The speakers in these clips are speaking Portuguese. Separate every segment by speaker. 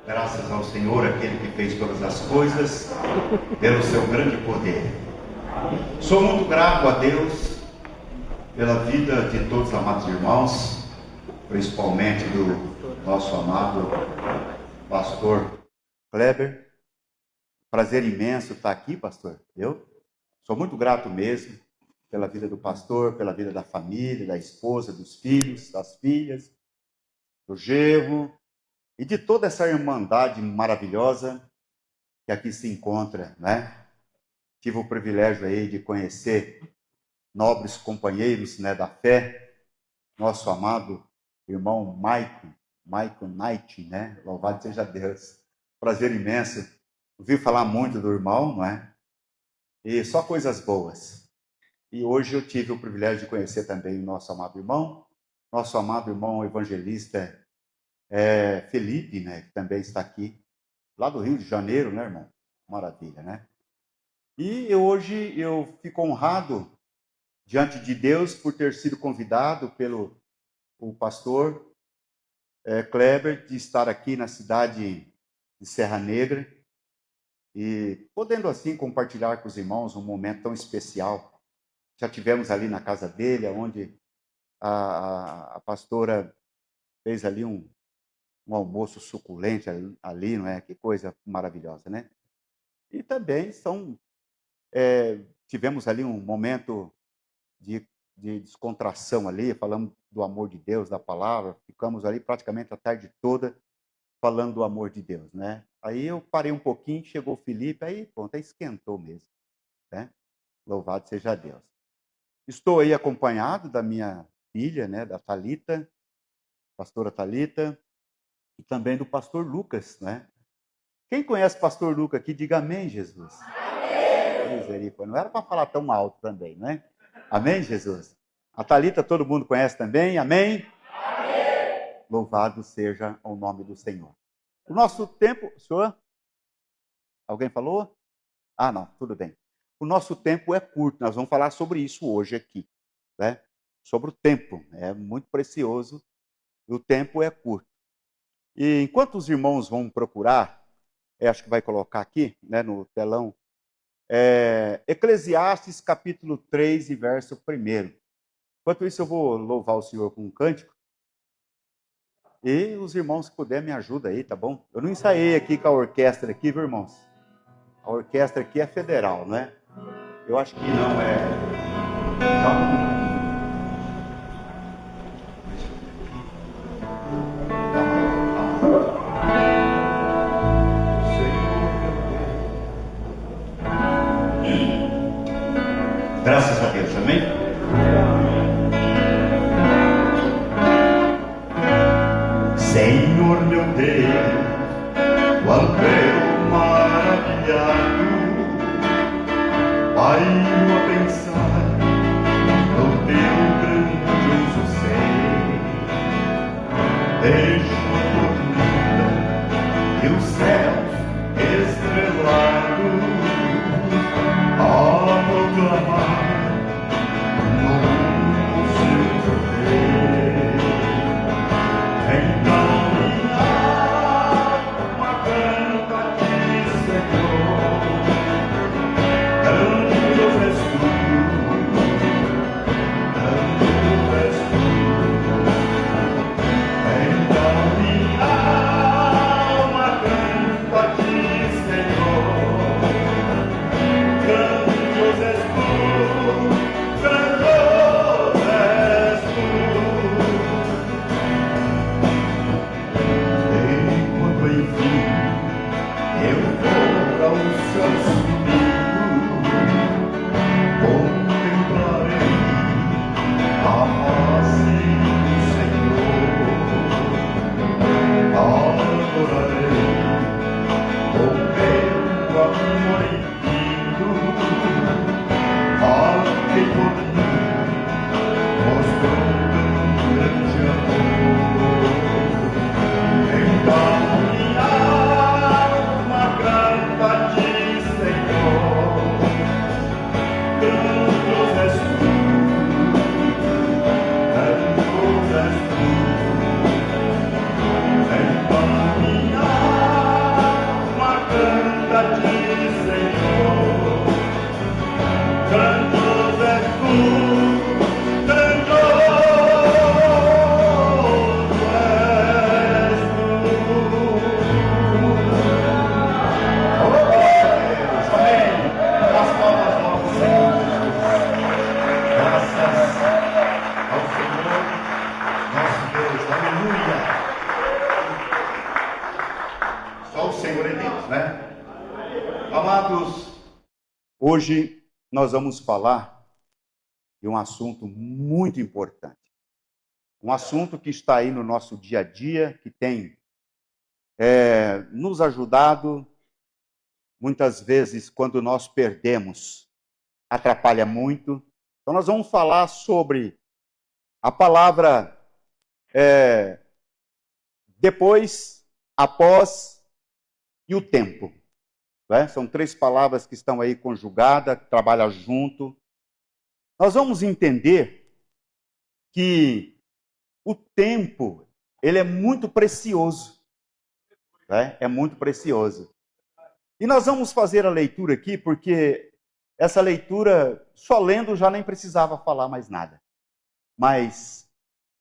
Speaker 1: Graças ao Senhor, aquele que fez todas as coisas, pelo seu grande poder. Sou muito grato a Deus pela vida de todos os amados irmãos, principalmente do nosso amado pastor Kleber. Prazer imenso estar aqui, pastor. Eu sou muito grato mesmo pela vida do pastor, pela vida da família, da esposa, dos filhos, das filhas, do genro e de toda essa irmandade maravilhosa que aqui se encontra, né? Tive o privilégio aí de conhecer nobres companheiros, né, da fé, nosso amado irmão Michael Knight, né? Louvado seja Deus. Prazer imenso. Ouvi falar muito do irmão, não é? E só coisas boas. E hoje eu tive o privilégio de conhecer também o nosso amado irmão evangelista Felipe, né? Que também está aqui, lá do Rio de Janeiro, né, irmão? Maravilha, né? E hoje eu fico honrado diante de Deus por ter sido convidado pelo pastor Kleber de estar aqui na cidade de Serra Negra e podendo assim compartilhar com os irmãos um momento tão especial. Já tivemos ali na casa dele, onde a pastora fez ali um almoço suculente ali, não é? Que coisa maravilhosa, né? E também tivemos ali um momento de descontração ali, falamos do amor de Deus, da palavra, ficamos ali praticamente a tarde toda falando do amor de Deus, né? Aí eu parei um pouquinho, chegou o Felipe, aí pronto, aí esquentou mesmo, né? Louvado seja Deus. Estou aí acompanhado da minha filha, né, da Thalita, pastora Thalita, e também do pastor Lucas, né? Quem conhece o pastor Lucas aqui, diga amém, Jesus. Amém. Misericórdia. Não era para falar tão alto também, né? Amém, Jesus? A Thalita todo mundo conhece também, amém? Amém. Louvado seja o nome do Senhor. O nosso tempo... Senhor? Alguém falou? Ah, não, tudo bem. O nosso tempo é curto, nós vamos falar sobre isso hoje aqui, né? Sobre o tempo, é muito precioso, e o tempo é curto. E enquanto os irmãos vão procurar, acho que vai colocar aqui, né, no telão, Eclesiastes capítulo 3 e verso 1. Enquanto isso eu vou louvar o Senhor com um cântico. E os irmãos que puderem me ajudam aí, tá bom? Eu não ensaiei aqui com a orquestra aqui, viu, irmãos? A orquestra aqui é federal, né? Eu acho que não é... Não. Graças a Deus, amém? Senhor meu Deus, quanto eu maravilhado, paro a pensar no teu grandioso ser. Deixo a tormenta e os céus estrelados a proclamar Senhor. Senhor é Deus, né? Amados, hoje nós vamos falar de um assunto muito importante. Um assunto que está aí no nosso dia a dia, que tem nos ajudado, muitas vezes, quando nós perdemos, atrapalha muito. Então nós vamos falar sobre a palavra depois, após e o tempo. Né? São três palavras que estão aí conjugadas, que trabalham junto. Nós vamos entender que o tempo, ele é muito precioso. Né? É muito precioso. E nós vamos fazer a leitura aqui, porque essa leitura, só lendo, já nem precisava falar mais nada. Mas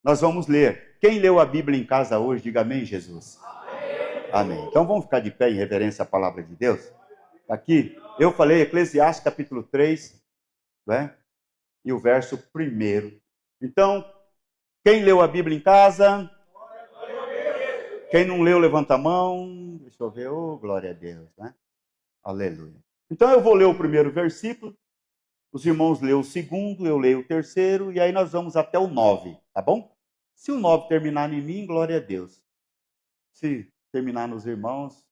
Speaker 1: nós vamos ler. Quem leu a Bíblia em casa hoje, diga amém, Jesus. Amém. Então vamos ficar de pé em reverência à palavra de Deus. Aqui, eu falei Eclesiastes capítulo 3, né? E o verso 1. Então, quem leu a Bíblia em casa? Quem não leu, levanta a mão. Deixa eu ver. Oh, glória a Deus, né? Aleluia. Então eu vou ler o primeiro versículo, os irmãos lêem o segundo, eu leio o terceiro, e aí nós vamos até o 9, tá bom? Se o 9 terminar em mim, glória a Deus. Se terminar nos irmãos,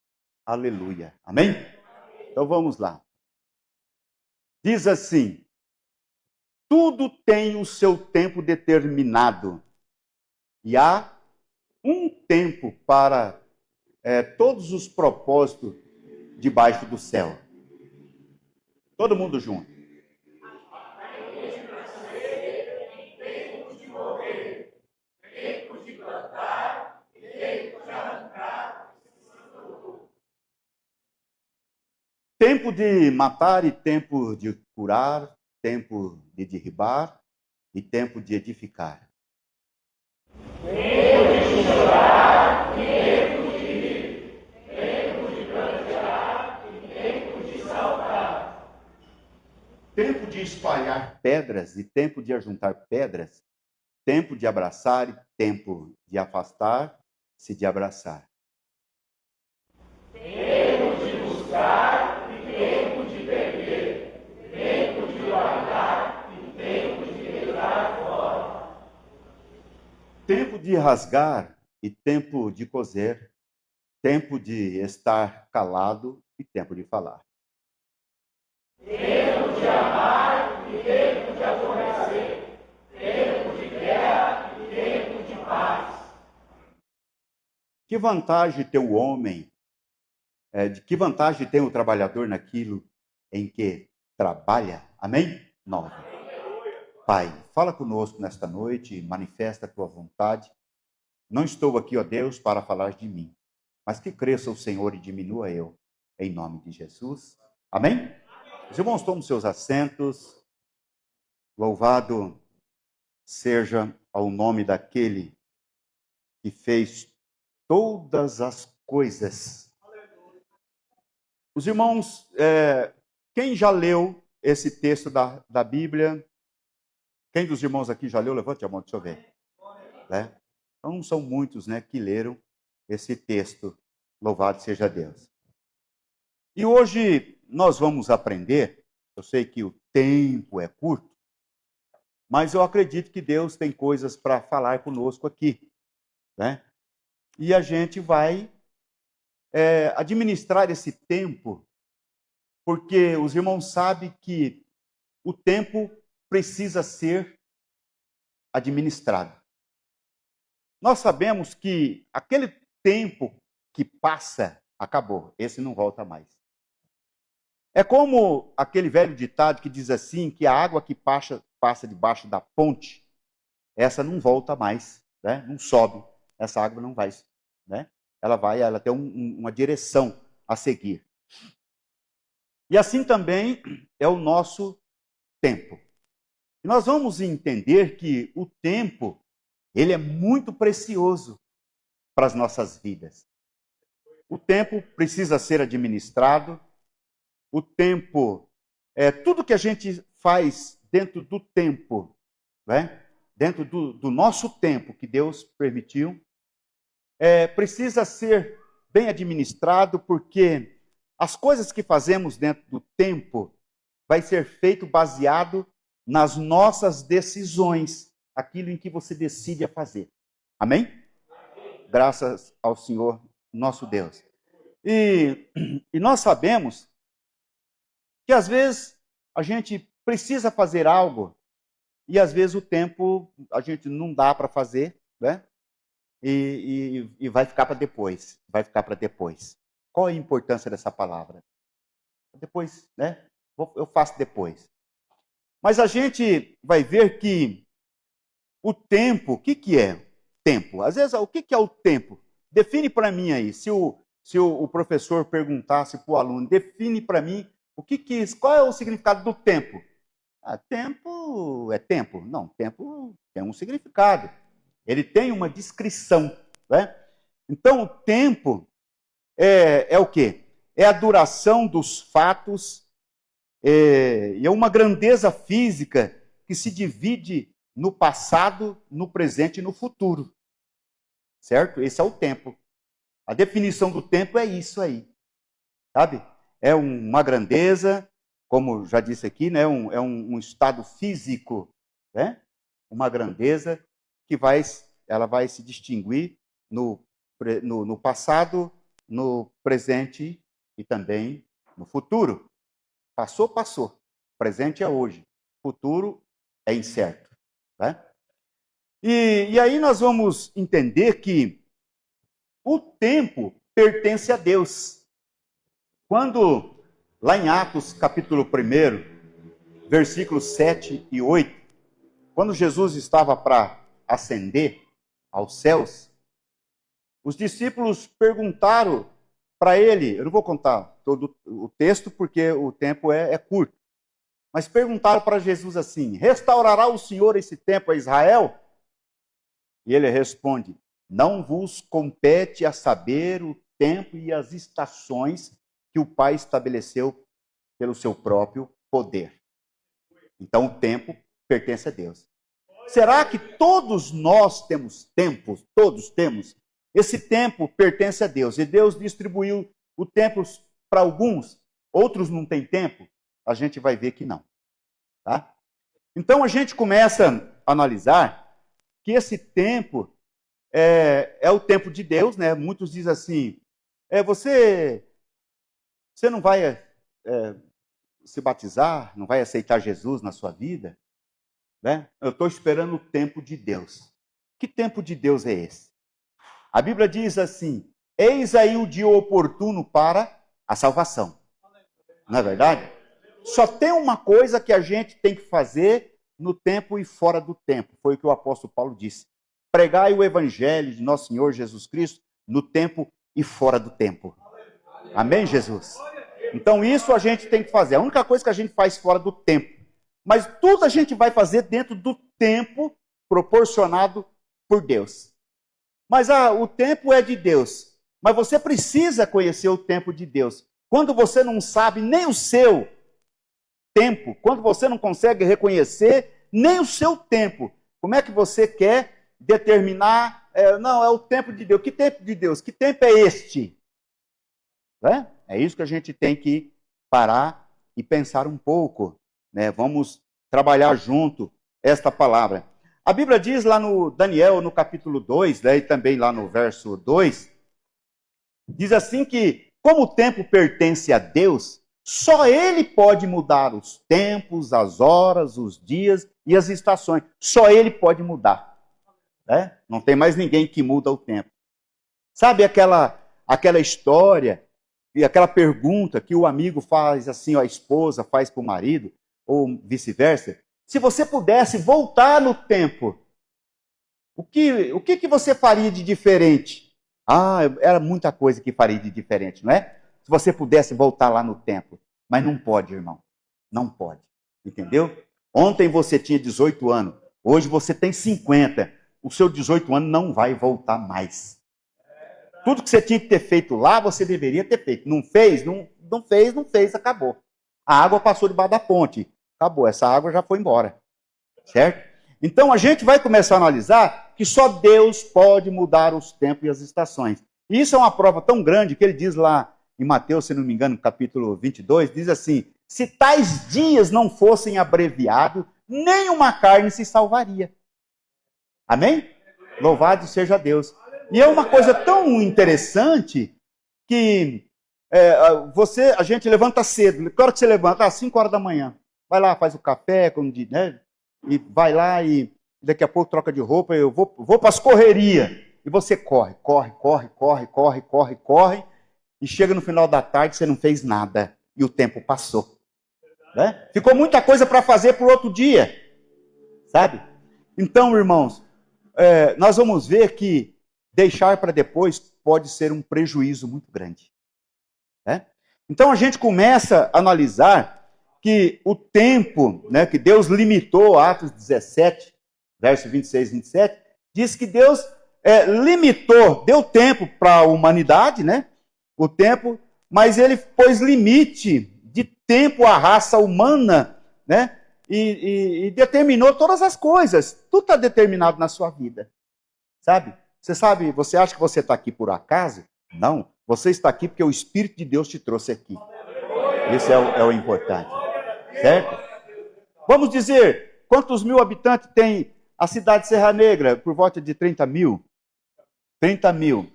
Speaker 1: aleluia. Amém? Então vamos lá. Diz assim: tudo tem o seu tempo determinado, e há um tempo para todos os propósitos debaixo do céu. Todo mundo junto. Tempo de matar e tempo de curar, tempo de derribar e tempo de edificar. Tempo de chorar e tempo de rir, tempo de prantear e tempo de saltar. Tempo de espalhar pedras e tempo de ajuntar pedras, tempo de abraçar e tempo de afastar-se de abraçar. Tempo de buscar tempo de perder, tempo de guardar e tempo de deitar fora. Tempo de rasgar e tempo de coser, tempo de estar calado e tempo de falar. Tempo de amar e tempo de aborrecer, tempo de guerra e tempo de paz. Que vantagem tem o homem? De que vantagem tem o trabalhador naquilo em que trabalha? Amém? 9. Pai, fala conosco nesta noite, manifesta a tua vontade. Não estou aqui, ó Deus, para falar de mim, mas que cresça o Senhor e diminua eu, em nome de Jesus. Amém? Os irmãos, tomem seus assentos. Louvado seja ao nome daquele que fez todas as coisas. Os irmãos, quem já leu esse texto da Bíblia? Quem dos irmãos aqui já leu? Levante a mão, deixa eu ver. Então não são muitos, né, que leram esse texto. Louvado seja Deus. E hoje nós vamos aprender, eu sei que o tempo é curto, mas eu acredito que Deus tem coisas para falar conosco aqui, né? E a gente vai administrar esse tempo, porque os irmãos sabem que o tempo precisa ser administrado. Nós sabemos que aquele tempo que passa, acabou, esse não volta mais. É como aquele velho ditado que diz assim, que a água que passa debaixo da ponte, essa não volta mais, né? Não sobe, essa água não vai, né? Ela tem uma direção a seguir. E assim também é o nosso tempo. E nós vamos entender que o tempo, ele é muito precioso para as nossas vidas. O tempo precisa ser administrado. O tempo, tudo que a gente faz dentro do tempo, né? Dentro do nosso tempo que Deus permitiu, precisa ser bem administrado, porque as coisas que fazemos dentro do tempo vai ser feito baseado nas nossas decisões, aquilo em que você decide a fazer. Amém? Graças ao Senhor nosso Deus. E nós sabemos que às vezes a gente precisa fazer algo e às vezes o tempo a gente não dá para fazer, né? E vai ficar para depois. Vai ficar para depois. Qual é a importância dessa palavra? Depois, né? Eu faço depois. Mas a gente vai ver que o tempo, o que é tempo? Às vezes, o que é o tempo? Define para mim aí. Se o professor perguntasse para o aluno, define para mim qual é o significado do tempo? Tempo é tempo. Não, tempo tem um significado. Ele tem uma descrição, né? Então, o tempo é o quê? É a duração dos fatos, é uma grandeza física que se divide no passado, no presente e no futuro. Certo? Esse é o tempo. A definição do tempo é isso aí. Sabe? É uma grandeza, como já disse aqui, né? É um estado físico, né? Uma grandeza que ela vai se distinguir no passado, no presente e também no futuro. Passou, passou. Presente é hoje. Futuro é incerto. Né? E aí nós vamos entender que o tempo pertence a Deus. Quando, lá em Atos, capítulo 1, versículos 7 e 8, quando Jesus estava para ascender aos céus, os discípulos perguntaram para ele, eu não vou contar todo o texto porque o tempo é curto, mas perguntaram para Jesus assim: restaurará o Senhor esse tempo a Israel? E ele responde: não vos compete a saber o tempo e as estações que o Pai estabeleceu pelo seu próprio poder. Então o tempo pertence a Deus. Será que todos nós temos tempos? Todos temos. Esse tempo pertence a Deus. E Deus distribuiu o tempo para alguns. Outros não têm tempo. A gente vai ver que não. Tá? Então a gente começa a analisar que esse tempo é o tempo de Deus. Né? Muitos dizem assim, você não vai se batizar, não vai aceitar Jesus na sua vida? Né? Eu estou esperando o tempo de Deus. Que tempo de Deus é esse? A Bíblia diz assim: eis aí o dia oportuno para a salvação. Não é verdade? Só tem uma coisa que a gente tem que fazer no tempo e fora do tempo. Foi o que o apóstolo Paulo disse. Pregai o evangelho de nosso Senhor Jesus Cristo no tempo e fora do tempo. Amém, Jesus? Então isso a gente tem que fazer. A única coisa que a gente faz fora do tempo. Mas tudo a gente vai fazer dentro do tempo proporcionado por Deus. Mas o tempo é de Deus. Mas você precisa conhecer o tempo de Deus. Quando você não sabe nem o seu tempo, quando você não consegue reconhecer nem o seu tempo, como é que você quer determinar? Não, é o tempo de Deus. Que tempo de Deus? Que tempo é este? É isso que a gente tem que parar e pensar um pouco. Né? Vamos trabalhar junto esta palavra. A Bíblia diz lá no Daniel, no capítulo 2, né, e também lá no verso 2, diz assim que, como o tempo pertence a Deus, só Ele pode mudar os tempos, as horas, os dias e as estações. Só Ele pode mudar. Né? Não tem mais ninguém que muda o tempo. Sabe aquela história e aquela pergunta que o amigo faz assim, a esposa faz para o marido, ou vice-versa? Se você pudesse voltar no tempo, o que você faria de diferente? Era muita coisa que faria de diferente, não é? Se você pudesse voltar lá no tempo. Mas não pode, irmão. Não pode. Entendeu? Ontem você tinha 18 anos. Hoje você tem 50. O seu 18 anos não vai voltar mais. Tudo que você tinha que ter feito lá, você deveria ter feito. Não fez? Não fez, acabou. A água passou debaixo da ponte. Acabou, essa água já foi embora. Certo? Então a gente vai começar a analisar que só Deus pode mudar os tempos e as estações. E isso é uma prova tão grande que ele diz lá em Mateus, se não me engano, capítulo 22, diz assim: se tais dias não fossem abreviados, nenhuma carne se salvaria. Amém? Louvado seja Deus. E é uma coisa tão interessante que a gente levanta cedo. Que hora que você levanta? Às 5 horas da manhã. Vai lá, faz o café, como diz, né? E vai lá e daqui a pouco troca de roupa. Eu vou para as correrias. E você corre. E chega no final da tarde, você não fez nada. E o tempo passou. Né? Ficou muita coisa para fazer para o outro dia. Sabe? Então, irmãos, nós vamos ver que deixar para depois pode ser um prejuízo muito grande. Né? Então a gente começa a analisar que o tempo, né, que Deus limitou, Atos 17, verso 26 e 27, diz que Deus limitou, deu tempo para a humanidade, né, o tempo, mas ele pôs limite de tempo à raça humana, né, e determinou todas as coisas. Tudo está determinado na sua vida, sabe? Você acha que você está aqui por acaso? Não. Você está aqui porque o Espírito de Deus te trouxe aqui. Isso é o importante. Certo? Vamos dizer, quantos mil habitantes tem a cidade de Serra Negra? Por volta de 30 mil. 30 mil.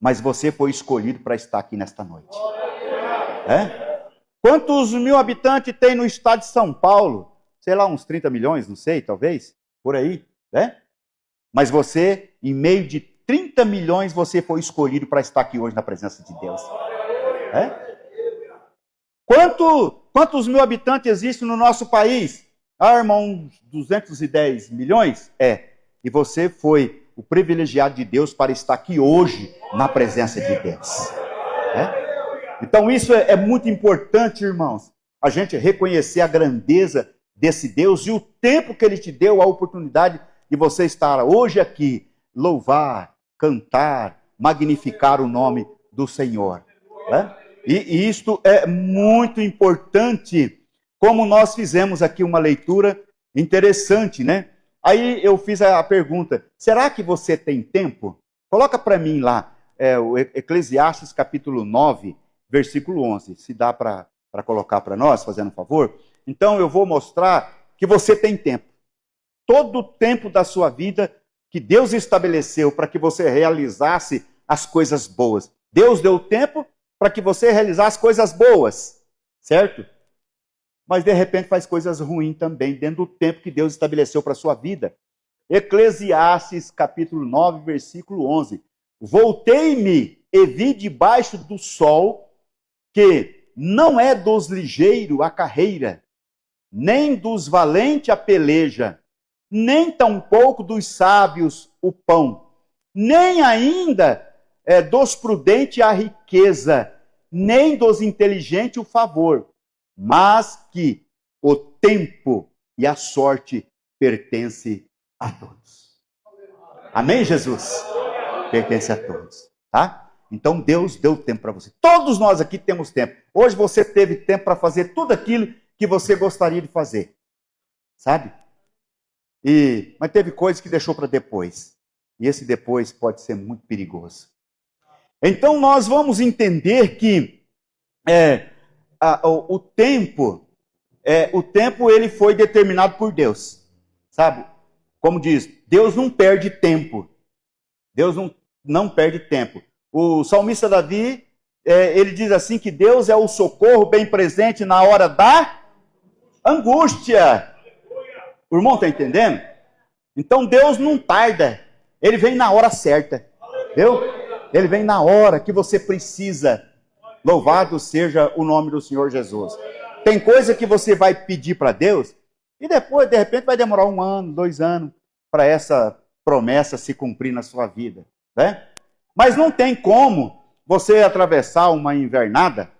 Speaker 1: Mas você foi escolhido para estar aqui nesta noite. Quantos mil habitantes tem no estado de São Paulo? Sei lá, uns 30 milhões, não sei, talvez. Por aí. Mas você, em meio de 30 milhões, você foi escolhido para estar aqui hoje na presença de Deus. Quantos mil habitantes existem no nosso país? Irmão, 210 milhões? E você foi o privilegiado de Deus para estar aqui hoje na presença de Deus. Então isso é muito importante, irmãos. A gente reconhecer a grandeza desse Deus e o tempo que Ele te deu, a oportunidade de você estar hoje aqui, louvar, cantar, magnificar o nome do Senhor. E isto é muito importante, como nós fizemos aqui uma leitura interessante, né? Aí eu fiz a pergunta, será que você tem tempo? Coloca para mim lá, o Eclesiastes capítulo 9, versículo 11, se dá para colocar para nós, fazendo um favor. Então eu vou mostrar que você tem tempo. Todo o tempo da sua vida que Deus estabeleceu para que você realizasse as coisas boas. Deus deu tempo para que você realizasse coisas boas, certo? Mas de repente faz coisas ruins também, dentro do tempo que Deus estabeleceu para a sua vida. Eclesiastes capítulo 9, versículo 11. Voltei-me e vi debaixo do sol que não é dos ligeiros a carreira, nem dos valentes a peleja, nem tampouco dos sábios o pão, nem ainda dos prudentes a riqueza, nem dos inteligentes o favor, mas que o tempo e a sorte pertence a todos. Amém, Jesus? Pertence a todos, tá? Então Deus deu tempo para você. Todos nós aqui temos tempo. Hoje você teve tempo para fazer tudo aquilo que você gostaria de fazer, sabe? Mas teve coisas que deixou para depois. E esse depois pode ser muito perigoso. Então nós vamos entender que o tempo ele foi determinado por Deus. Sabe? Como diz, Deus não perde tempo. Deus não perde tempo. O salmista Davi, ele diz assim que Deus é o socorro bem presente na hora da angústia. O irmão está entendendo? Então Deus não tarda. Ele vem na hora certa. Viu? Ele vem na hora que você precisa. Louvado seja o nome do Senhor Jesus. Tem coisa que você vai pedir para Deus e depois, de repente, vai demorar 1 ano, 2 anos para essa promessa se cumprir na sua vida. Né? Mas não tem como você atravessar uma invernada,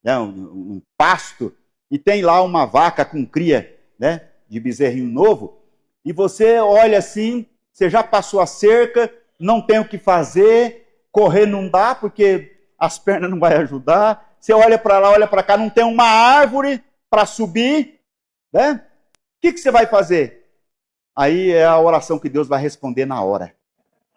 Speaker 1: né, um pasto, e tem lá uma vaca com cria, né, de bezerrinho novo, e você olha assim, você já passou a cerca, não tem o que fazer, correr não dá, porque as pernas não vão ajudar, você olha para lá, olha para cá, não tem uma árvore para subir, né? O que você vai fazer? Aí é a oração que Deus vai responder na hora.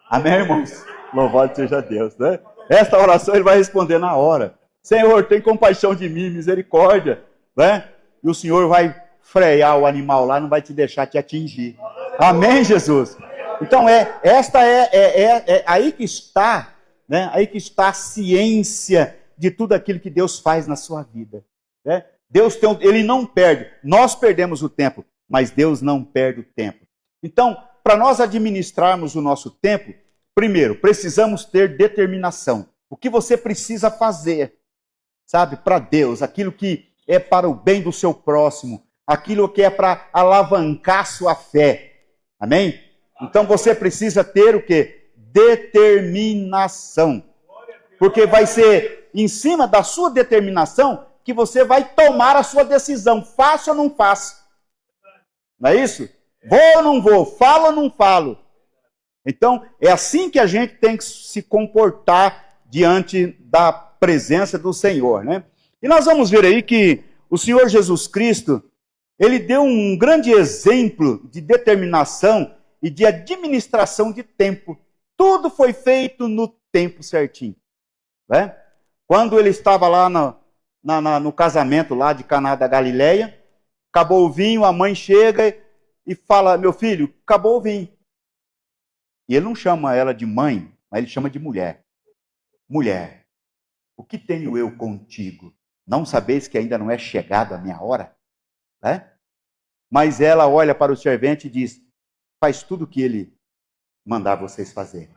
Speaker 1: Amém, irmãos? Louvado seja Deus, né? Esta oração ele vai responder na hora. Senhor, tem compaixão de mim, misericórdia, né? E o Senhor vai frear o animal lá, não vai te deixar te atingir. Amém, Jesus? Então, esta é aí que está, né? Aí que está a ciência de tudo aquilo que Deus faz na sua vida. Né? Deus ele não perde. Nós perdemos o tempo, mas Deus não perde o tempo. Então, para nós administrarmos o nosso tempo, primeiro, precisamos ter determinação. O que você precisa fazer, sabe, para Deus, aquilo que é para o bem do seu próximo, aquilo que é para alavancar sua fé. Amém? Então você precisa ter o quê? Determinação. Porque vai ser em cima da sua determinação que você vai tomar a sua decisão. Faço ou não faço? Não é isso? Vou ou não vou? Falo ou não falo? Então, é assim que a gente tem que se comportar diante da presença do Senhor, né? E nós vamos ver aí que o Senhor Jesus Cristo, ele deu um grande exemplo de determinação e de administração de tempo. Tudo foi feito no tempo certinho, né? Quando ele estava lá no casamento lá de Caná da Galileia, acabou o vinho, a mãe chega e fala, meu filho, acabou o vinho. E ele não chama ela de mãe, mas ele chama de mulher. Mulher, o que tenho eu contigo? Não sabeis que ainda não é chegada a minha hora? Né? Mas ela olha para o servente e diz, faz tudo o que ele mandar vocês fazerem.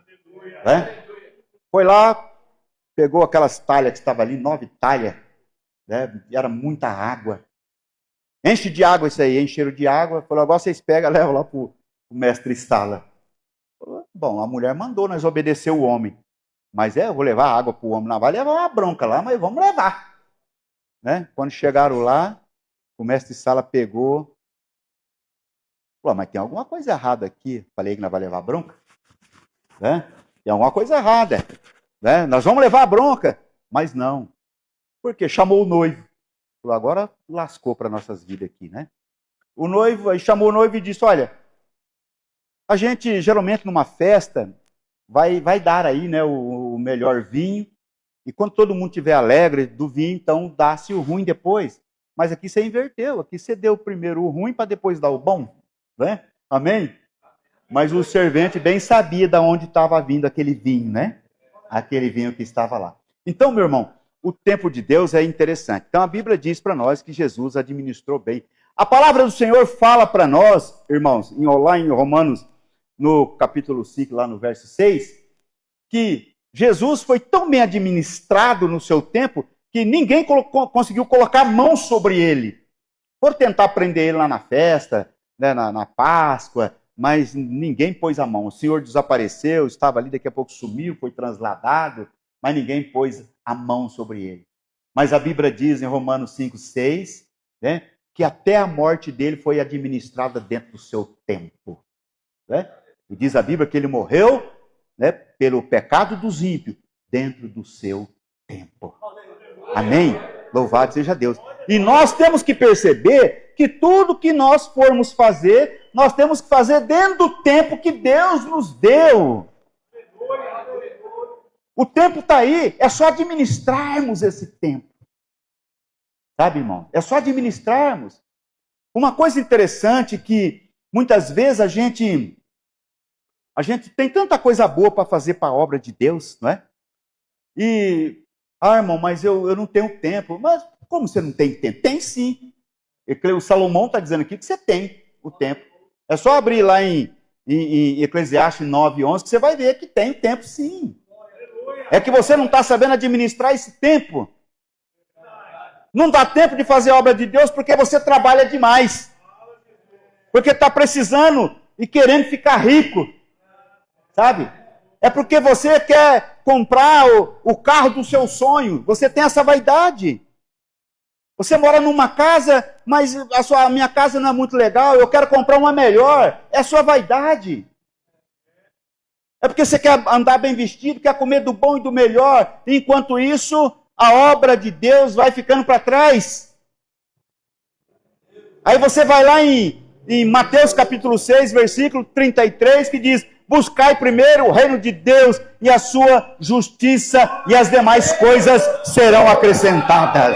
Speaker 1: Né? Foi lá, pegou aquelas talhas que estavam ali, 9 talhas, né? Era muita água. Enche de água isso aí, encheram de água. Falou, agora vocês pegam, levam lá para o mestre Sala. Bom, a mulher mandou, nós obedeceu o homem. Mas eu vou levar água para o homem lá, vai levar uma bronca lá, mas vamos levar. Né? Quando chegaram lá, o mestre Sala pegou, falou, mas tem alguma coisa errada aqui. Falei que nós vamos levar bronca. Né? Tem alguma coisa errada. Né? Nós vamos levar a bronca. Mas não. Porque chamou o noivo. Falou, agora lascou para nossas vidas aqui, né? O noivo, aí chamou o noivo e disse, olha, a gente geralmente numa festa vai dar aí, né, o melhor vinho, e quando todo mundo estiver alegre do vinho, então dá-se o ruim depois. Mas aqui você inverteu, aqui você deu primeiro o ruim para depois dar o bom, né? Amém? Mas o servente bem sabia de onde estava vindo aquele vinho, né? Aquele vinho que estava lá. Então, meu irmão, o tempo de Deus é interessante. Então a Bíblia diz para nós que Jesus administrou bem. A palavra do Senhor fala para nós, irmãos, lá em Romanos, no capítulo 5, lá no verso 6, que Jesus foi tão bem administrado no seu tempo que ninguém conseguiu colocar a mão sobre ele. Foram tentar prender ele lá na festa, né, na Páscoa, mas ninguém pôs a mão. O Senhor desapareceu, estava ali, daqui a pouco sumiu, foi transladado, mas ninguém pôs a mão sobre ele. Mas a Bíblia diz em Romanos 5, 6, né, que até a morte dele foi administrada dentro do seu tempo. Né? E diz a Bíblia que ele morreu, né, pelo pecado dos ímpios, dentro do seu tempo. Amém? Louvado seja Deus. E nós temos que perceber que tudo que nós formos fazer, nós temos que fazer dentro do tempo que Deus nos deu. O tempo está aí, é só administrarmos esse tempo. Sabe, irmão? É só administrarmos. Uma coisa interessante que muitas vezes a gente tem tanta coisa boa para fazer para a obra de Deus, não é? E, irmão, mas eu não tenho tempo. Mas como você não tem tempo? Tem sim. O Salomão está dizendo aqui que você tem o tempo. É só abrir lá em Eclesiastes 9:11 que você vai ver que tem tempo sim. É que você não está sabendo administrar esse tempo. Não dá tempo de fazer a obra de Deus porque você trabalha demais. Porque está precisando e querendo ficar rico. Sabe? É porque você quer comprar o carro do seu sonho. Você tem essa vaidade. Você mora numa casa, mas a minha casa não é muito legal, eu quero comprar uma melhor. É a sua vaidade. É porque você quer andar bem vestido, quer comer do bom e do melhor. Enquanto isso, a obra de Deus vai ficando para trás. Aí você vai lá em Mateus capítulo 6, versículo 33, que diz, Buscai primeiro o reino de Deus e a sua justiça, e as demais coisas serão acrescentadas.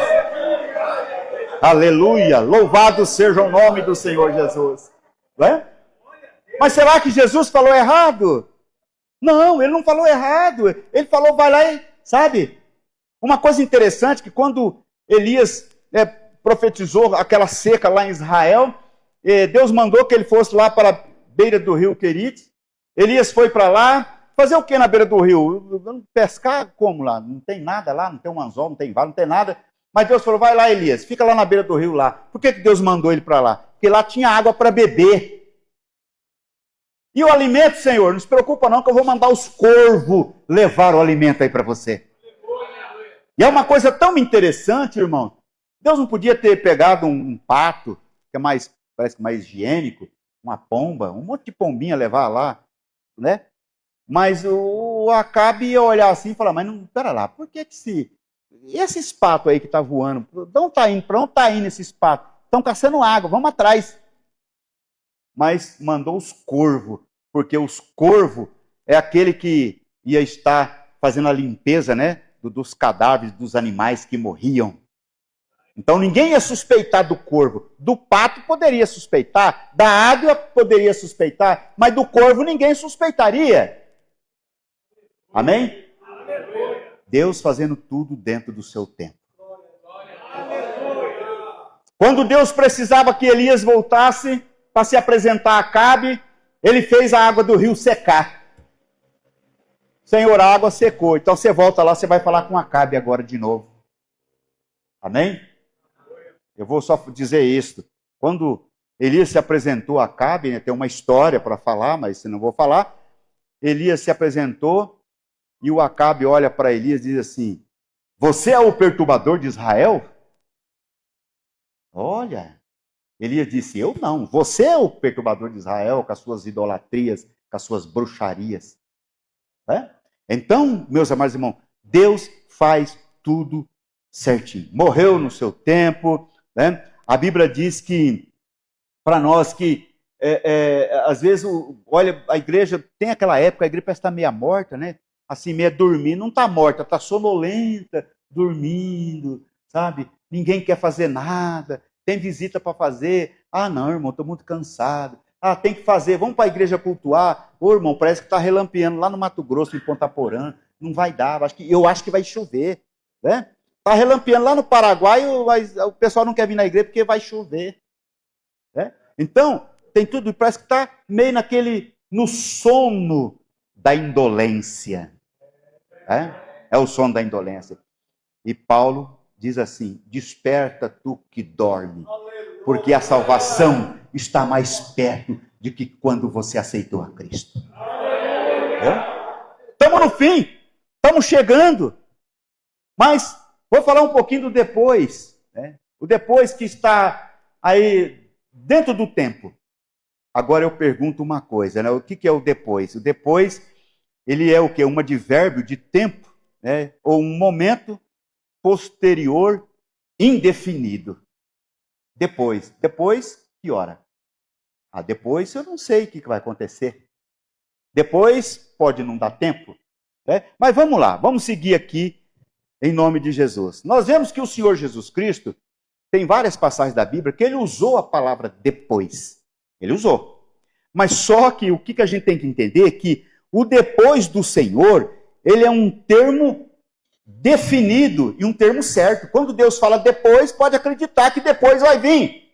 Speaker 1: Aleluia! Louvado seja o nome do Senhor Jesus. Não é? Mas será que Jesus falou errado? Não, ele não falou errado. Ele falou, vai lá e, sabe? Uma coisa interessante, que quando Elias profetizou aquela seca lá em Israel, Deus mandou que ele fosse lá para a beira do rio Querite. Elias foi para lá, fazer o que na beira do rio? Pescar como lá? Não tem nada lá, não tem um anzol, não tem vara, não tem nada. Mas Deus falou, vai lá Elias, fica lá na beira do rio lá. Por que Deus mandou ele para lá? Porque lá tinha água para beber. E o alimento, Senhor, não se preocupa não, que eu vou mandar os corvos levar o alimento aí para você. E é uma coisa tão interessante, irmão. Deus não podia ter pegado um pato, que é mais, parece que mais higiênico, uma pomba, um monte de pombinha levar lá, né? Mas o Acabe ia olhar assim e falar, mas não, pera lá, por que se... E esses patos aí que tá voando, para onde tá indo esses patos? Estão caçando água, vamos atrás. Mas mandou os corvos, porque os corvos é aquele que ia estar fazendo a limpeza, né, dos cadáveres dos animais que morriam. Então ninguém ia suspeitar do corvo. Do pato poderia suspeitar, da águia poderia suspeitar, mas do corvo ninguém suspeitaria. Amém? Deus fazendo tudo dentro do seu tempo. Quando Deus precisava que Elias voltasse para se apresentar a Acabe, ele fez a água do rio secar. Senhor, a água secou. Então você volta lá, você vai falar com Acabe agora de novo. Amém? Eu vou só dizer isto. Quando Elias se apresentou a Acabe, né, tem uma história para falar, mas se não vou falar. Elias se apresentou e o Acabe olha para Elias e diz assim, você é o perturbador de Israel? Olha, Elias disse, eu não, você é o perturbador de Israel com as suas idolatrias, com as suas bruxarias. É? Então, meus amados irmãos, Deus faz tudo certinho. Morreu no seu tempo, né? A Bíblia diz que, para nós que, às vezes, olha, a igreja, tem aquela época, a igreja parece estar meia morta, né? Assim, meia dormindo, não está morta, está sonolenta, dormindo, sabe? Ninguém quer fazer nada, tem visita para fazer. Ah, não, irmão, estou muito cansado. Ah, tem que fazer, vamos para a igreja cultuar. Ô, irmão, parece que está relampeando lá no Mato Grosso, em Ponta Porã. Não vai dar, eu acho que vai chover, né? Está relampeando lá no Paraguai, o pessoal não quer vir na igreja porque vai chover. Né? Então, tem tudo, parece que está meio no sono da indolência. É o sono da indolência. E Paulo diz assim, desperta tu que dorme, porque a salvação está mais perto do que quando você aceitou a Cristo. Estamos no fim, estamos chegando, mas vou falar um pouquinho do depois, né? O depois que está aí dentro do tempo. Agora eu pergunto uma coisa, né? O que é o depois? O depois, ele é o quê? Um advérbio de tempo, né? Ou um momento posterior indefinido. Depois, que hora? Ah, depois eu não sei o que vai acontecer. Depois pode não dar tempo, né? Mas vamos lá, vamos seguir aqui em nome de Jesus. Nós vemos que o Senhor Jesus Cristo, tem várias passagens da Bíblia que ele usou a palavra depois. Ele usou. Mas só que o que a gente tem que entender é que o depois do Senhor, ele é um termo definido e um termo certo. Quando Deus fala depois, pode acreditar que depois vai vir.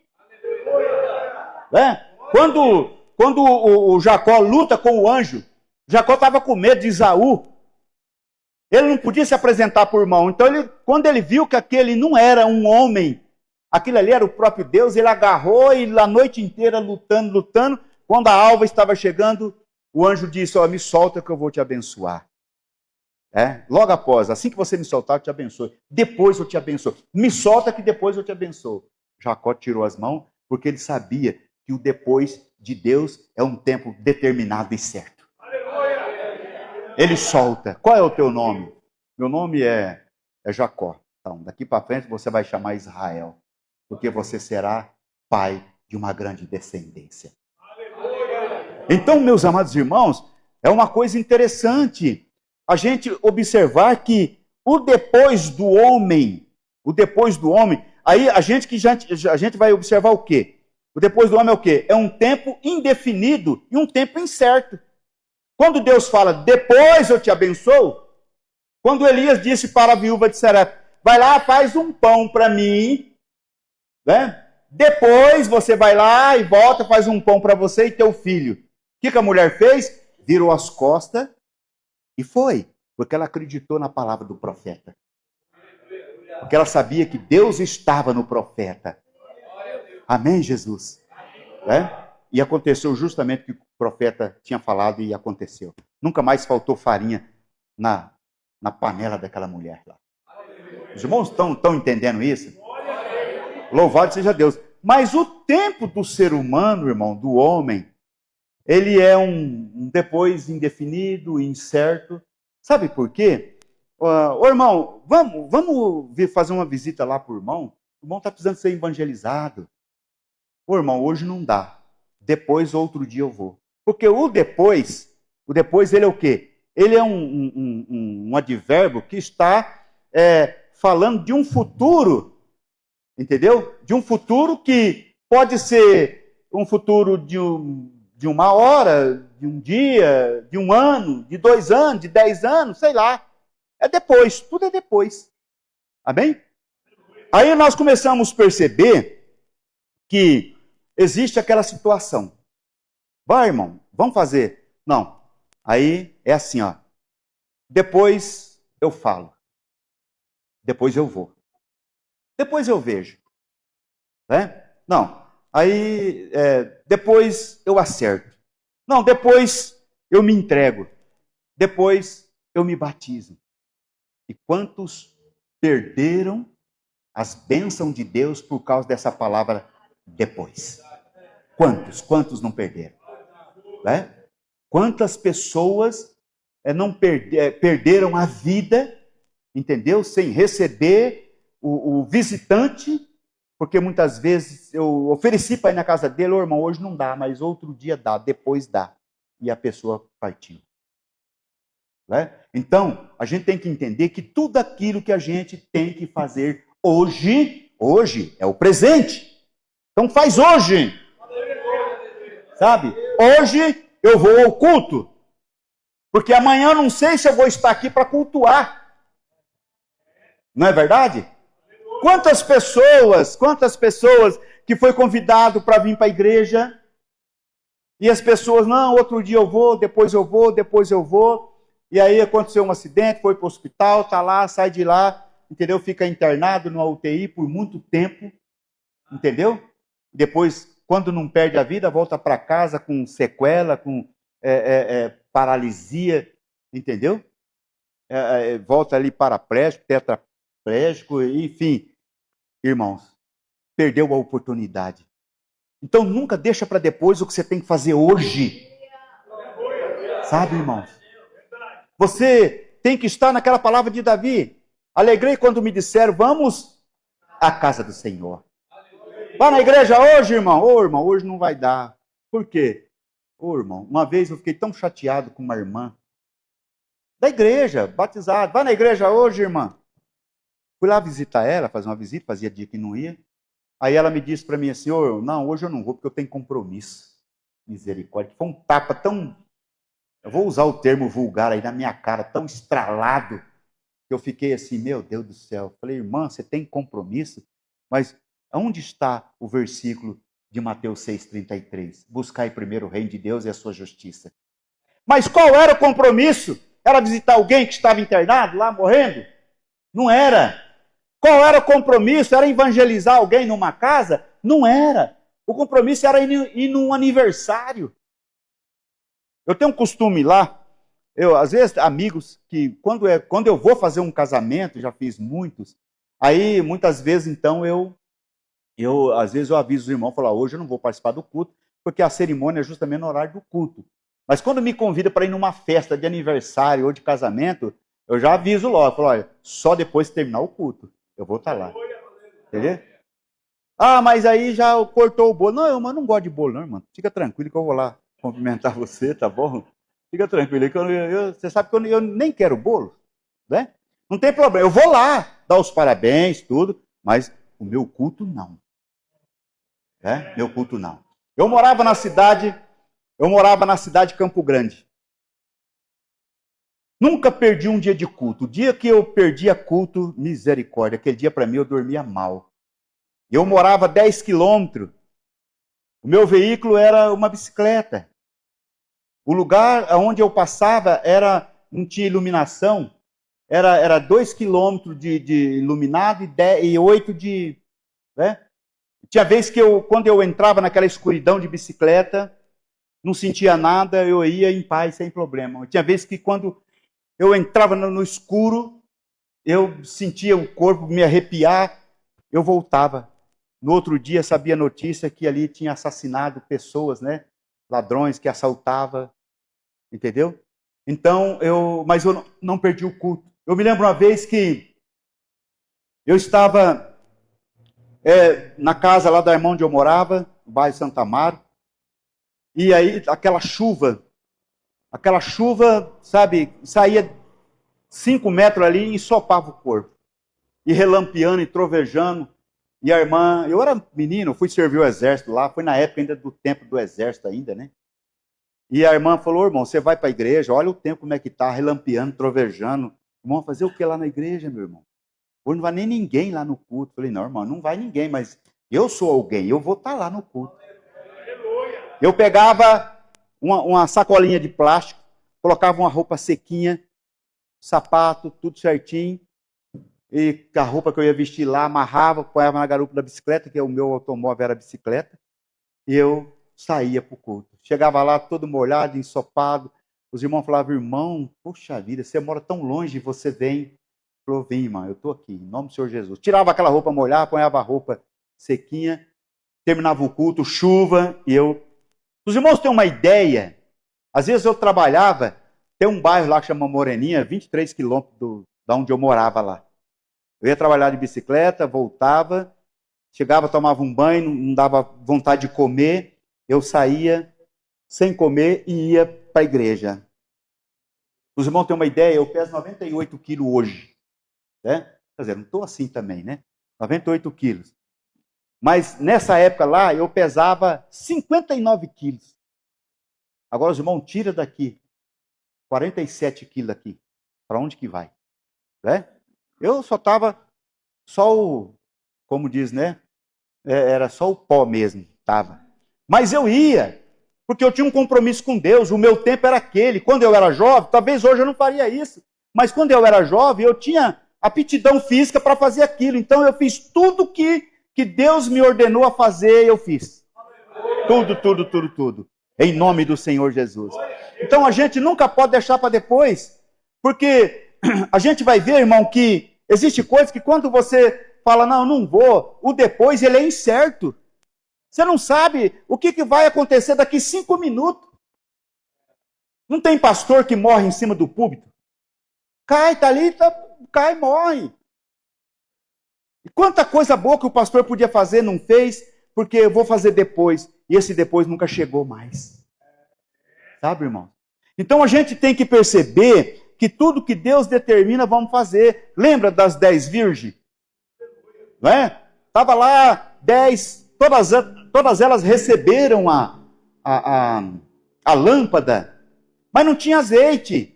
Speaker 1: Né? Quando o Jacó luta com o anjo, Jacó estava com medo de Esaú. Ele não podia se apresentar por mão. Então, quando ele viu que aquele não era um homem, aquilo ali era o próprio Deus, ele agarrou e a noite inteira lutando. Quando a alva estava chegando, o anjo disse, me solta que eu vou te abençoar. Logo após, assim que você me soltar, eu te abençoo. Depois eu te abençoo. Me solta que depois eu te abençoo. Jacó tirou as mãos, porque ele sabia que o depois de Deus é um tempo determinado e certo. Ele solta. Qual é o teu nome? Meu nome é Jacó. Então, daqui para frente você vai chamar Israel, porque você será pai de uma grande descendência. Então, meus amados irmãos, É uma coisa interessante a gente observar que o depois do homem, aí a gente vai observar o quê? O depois do homem é o quê? É um tempo indefinido e um tempo incerto. Quando Deus fala, depois eu te abençoo, quando Elias disse para a viúva de Sarepta, vai lá, faz um pão para mim, né? Depois você vai lá e volta, faz um pão para você e teu filho. O que a mulher fez? Virou as costas e foi, porque ela acreditou na palavra do profeta. Porque ela sabia que Deus estava no profeta. Amém, Jesus? Né? E aconteceu justamente o que o profeta tinha falado e aconteceu. Nunca mais faltou farinha na panela daquela mulher lá. Os irmãos estão entendendo isso? Louvado seja Deus. Mas o tempo do ser humano, irmão, do homem, ele é um depois indefinido, incerto. Sabe por quê? Ô irmão, vamos fazer uma visita lá para o irmão? O irmão está precisando ser evangelizado. Ô irmão, hoje não dá. Depois, outro dia eu vou. Porque o depois ele é o quê? Ele é um advérbio que está falando de um futuro, entendeu? De um futuro que pode ser um futuro de uma hora, de um dia, de um ano, de 2 anos, de 10 anos, sei lá. É depois, tudo é depois. Amém? Aí nós começamos a perceber que existe aquela situação. Vai, irmão, vamos fazer. Não. Aí é assim, ó. Depois eu falo. Depois eu vou. Depois eu vejo. Né? Não. Aí depois eu acerto. Não, depois eu me entrego. Depois eu me batizo. E quantos perderam as bênçãos de Deus por causa dessa palavra depois? Quantos não perderam? Né? Quantas pessoas não perderam a vida, entendeu? Sem receber o visitante, porque muitas vezes eu ofereci para ir na casa dele, irmão, hoje não dá, mas outro dia dá, depois dá. E a pessoa partiu. Né? Então, a gente tem que entender que tudo aquilo que a gente tem que fazer hoje é o presente. Então faz hoje. Sabe? Hoje eu vou ao culto. Porque amanhã eu não sei se eu vou estar aqui para cultuar. Não é verdade? Quantas pessoas que foi convidado para vir para a igreja e as pessoas, não, outro dia eu vou, depois eu vou. E aí aconteceu um acidente, foi para o hospital, tá lá, sai de lá, entendeu? Fica internado numa UTI por muito tempo, entendeu? Depois, quando não perde a vida, volta para casa com sequela, com paralisia, entendeu? Volta ali paraplégico, tetraplégico, enfim. Irmãos, perdeu a oportunidade. Então nunca deixa para depois o que você tem que fazer hoje. Sabe, irmãos? Você tem que estar naquela palavra de Davi. Alegrei quando me disseram, vamos à casa do Senhor. Vá na igreja hoje, irmão. Ô, irmão, hoje não vai dar. Por quê? Ô, irmão, uma vez eu fiquei tão chateado com uma irmã da igreja, batizada. Vá na igreja hoje, irmã. Fui lá visitar ela, fazer uma visita, fazia dia que não ia. Aí ela me disse para mim assim, não, hoje eu não vou porque eu tenho compromisso. Misericórdia. Foi um tapa tão... Eu vou usar o termo vulgar aí na minha cara, tão estralado, que eu fiquei assim, meu Deus do céu. Falei, irmã, você tem compromisso? Mas onde está o versículo de Mateus 6,33? Buscai primeiro o reino de Deus e a sua justiça. Mas qual era o compromisso? Era visitar alguém que estava internado lá, morrendo? Não era. Qual era o compromisso? Era evangelizar alguém numa casa? Não era. O compromisso era ir num aniversário. Eu tenho um costume lá, às vezes, amigos, que quando eu vou fazer um casamento, já fiz muitos, aí muitas vezes, então, às vezes eu aviso os irmãos, falo, hoje eu não vou participar do culto, porque a cerimônia é justamente no horário do culto. Mas quando me convida para ir numa festa de aniversário ou de casamento, eu já aviso logo, falo, olha, só depois que terminar o culto, eu vou estar lá. Entendeu? Ah, mas aí já cortou o bolo. Não, eu não gosto de bolo, não, irmão. Fica tranquilo que eu vou lá cumprimentar você, tá bom? Fica tranquilo, você sabe que eu nem quero bolo, né? Não tem problema, eu vou lá dar os parabéns, tudo, mas o meu culto não. Né? Meu culto não. Eu morava na cidade de Campo Grande. Nunca perdi um dia de culto. O dia que eu perdia culto, misericórdia, aquele dia para mim eu dormia mal. Eu morava 10 quilômetros. O meu veículo era uma bicicleta. O lugar onde eu passava não tinha iluminação. Era 2 quilômetros de iluminado e 8 de... Né? Tinha vez que quando eu entrava naquela escuridão de bicicleta, não sentia nada, eu ia em paz, sem problema. Tinha vez que quando eu entrava no escuro, eu sentia o corpo me arrepiar, eu voltava. No outro dia, sabia a notícia que ali tinha assassinado pessoas, né? Ladrões que assaltavam, entendeu? Então, mas eu não perdi o culto. Eu me lembro uma vez que eu estava na casa lá da irmã onde eu morava, no bairro Santa Amaro, e aí aquela chuva, sabe, saía 5 metros ali e ensopava o corpo. E relampeando e trovejando. E a irmã, eu era menino, fui servir o exército lá, foi na época ainda do tempo do exército ainda, né? E a irmã falou, irmão, você vai para a igreja, olha o tempo como é que tá, relampeando, trovejando. Irmão, fazer o que lá na igreja, meu irmão? Hoje não vai nem ninguém lá no culto. Falei, não, irmão, não vai ninguém, mas eu sou alguém, eu vou estar lá no culto. Eu pegava uma sacolinha de plástico, colocava uma roupa sequinha, sapato, tudo certinho, e a roupa que eu ia vestir lá, amarrava, ponhava na garupa da bicicleta, que o meu automóvel era bicicleta, e eu saía para o culto. Chegava lá todo molhado, ensopado, os irmãos falavam, irmão, poxa vida, você mora tão longe, você vem. Falou, vem, irmão, eu estou aqui, em nome do Senhor Jesus. Tirava aquela roupa molhada, ponhava a roupa sequinha, terminava o culto, chuva, e eu... Os irmãos têm uma ideia, às vezes eu trabalhava, tem um bairro lá que chama Moreninha, 23 quilômetros da onde eu morava lá. Eu ia trabalhar de bicicleta, voltava, chegava, tomava um banho, não dava vontade de comer, eu saía sem comer e ia para a igreja. Os irmãos têm uma ideia, eu peso 98 quilos hoje. Né? Quer dizer, não estou assim também, né? 98 quilos. Mas nessa época lá, eu pesava 59 quilos. Agora os irmãos tiram daqui 47 quilos aqui. Para onde que vai? Né? Eu só estava como diz, né? Era só o pó mesmo, tava. Mas eu ia, porque eu tinha um compromisso com Deus, o meu tempo era aquele. Quando eu era jovem, talvez hoje eu não faria isso, mas quando eu era jovem, eu tinha aptidão física para fazer aquilo. Então eu fiz tudo que Deus me ordenou a fazer, eu fiz. Tudo. Em nome do Senhor Jesus. Então a gente nunca pode deixar para depois, porque a gente vai ver, irmão, que existe coisa que quando você fala, não vou, o depois ele é incerto. Você não sabe o que vai acontecer daqui 5 minutos. Não tem pastor que morre em cima do púlpito? Cai, cai, morre. E quanta coisa boa que o pastor podia fazer, não fez, porque eu vou fazer depois. E esse depois nunca chegou mais. Sabe, irmão? Então a gente tem que perceber que tudo que Deus determina, vamos fazer. Lembra das 10 virgens? Não é? Estava lá 10, todas elas receberam a lâmpada, mas não tinha azeite.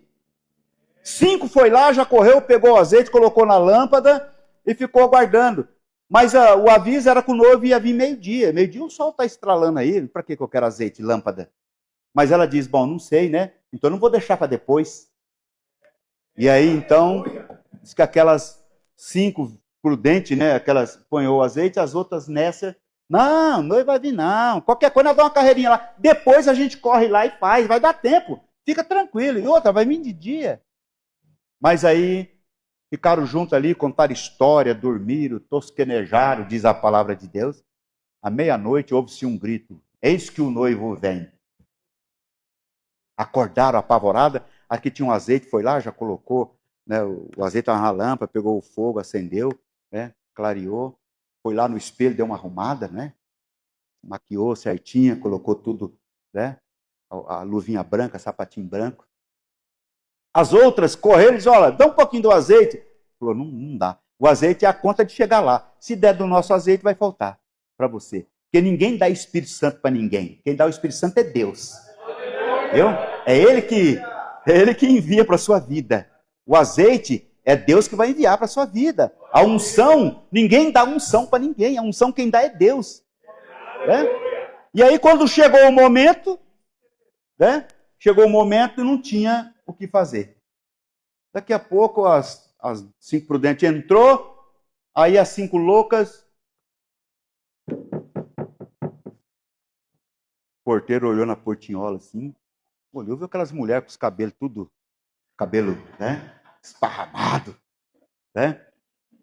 Speaker 1: 5 foi lá, já correu, pegou o azeite, colocou na lâmpada e ficou aguardando. Mas o aviso era que o noivo ia vir meio-dia. Meio-dia o sol está estralando aí, para que eu quero azeite, lâmpada? Mas ela diz, bom, não sei, né? Então não vou deixar para depois. E aí, então, diz que aquelas 5 prudentes, né? Aquelas ponhou o azeite, as outras nessa, não, noivo vai vir não. Qualquer coisa, nós dá uma carreirinha lá. Depois a gente corre lá e faz, vai dar tempo. Fica tranquilo. E outra, vai vir de dia. Mas aí, ficaram juntos ali, contaram história, dormiram, tosquenejaram, diz a palavra de Deus. À meia-noite, houve-se um grito, eis que o noivo vem. Acordaram apavorada, a que tinha um azeite, foi lá, já colocou, né, o azeite estava na lâmpada, pegou o fogo, acendeu, né, clareou, foi lá no espelho, deu uma arrumada, né, maquiou certinha, colocou tudo, né, a luvinha branca, sapatinho branco, As outras correram e disseram, olha, dá um pouquinho do azeite. Ele falou, não dá. O azeite é a conta de chegar lá. Se der do nosso azeite, vai faltar para você. Porque ninguém dá Espírito Santo para ninguém. Quem dá o Espírito Santo é Deus. Entendeu? É Ele que envia para a sua vida. O azeite é Deus que vai enviar para a sua vida. A unção, ninguém dá unção para ninguém. A unção quem dá é Deus. Né? E aí quando chegou o momento, né? Chegou o momento e não tinha o que fazer. Daqui a pouco as 5 prudentes entrou, aí as 5 loucas. O porteiro olhou na portinhola assim, olhou, viu aquelas mulheres com os cabelos tudo, cabelo, né, esparramado, né?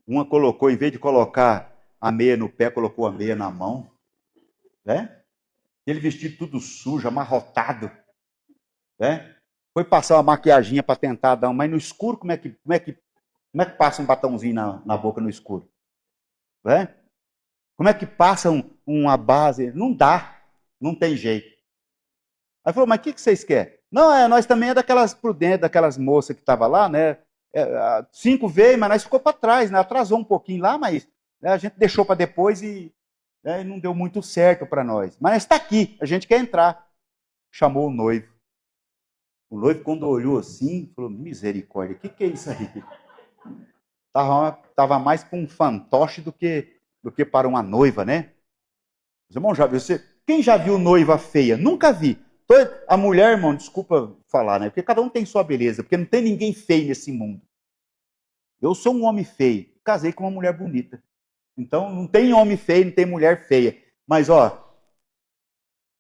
Speaker 1: Uma colocou, em vez de colocar a meia no pé, colocou a meia na mão, né? Ele vestido tudo sujo, amarrotado, né? Foi passar uma maquiaginha para tentar dar, mas no escuro como é que passa um batomzinho na boca no escuro? Né? Como é que passa uma base? Não dá, não tem jeito. Aí falou, mas o que vocês querem? Não, nós também é daquelas prudentes, daquelas moças que estavam lá, né? 5 veio, mas nós ficou para trás, né? Atrasou um pouquinho lá, mas né, a gente deixou para depois e né, não deu muito certo para nós. Mas está aqui, a gente quer entrar. Chamou o noivo. O noivo, quando olhou assim, falou, misericórdia, o que é isso aí? Tava mais para um fantoche do que para uma noiva, né? Os irmãos, já viu? Quem já viu noiva feia? Nunca vi. A mulher, irmão, desculpa falar, né? Porque cada um tem sua beleza, porque não tem ninguém feio nesse mundo. Eu sou um homem feio, casei com uma mulher bonita. Então, não tem homem feio, não tem mulher feia. Mas, ó,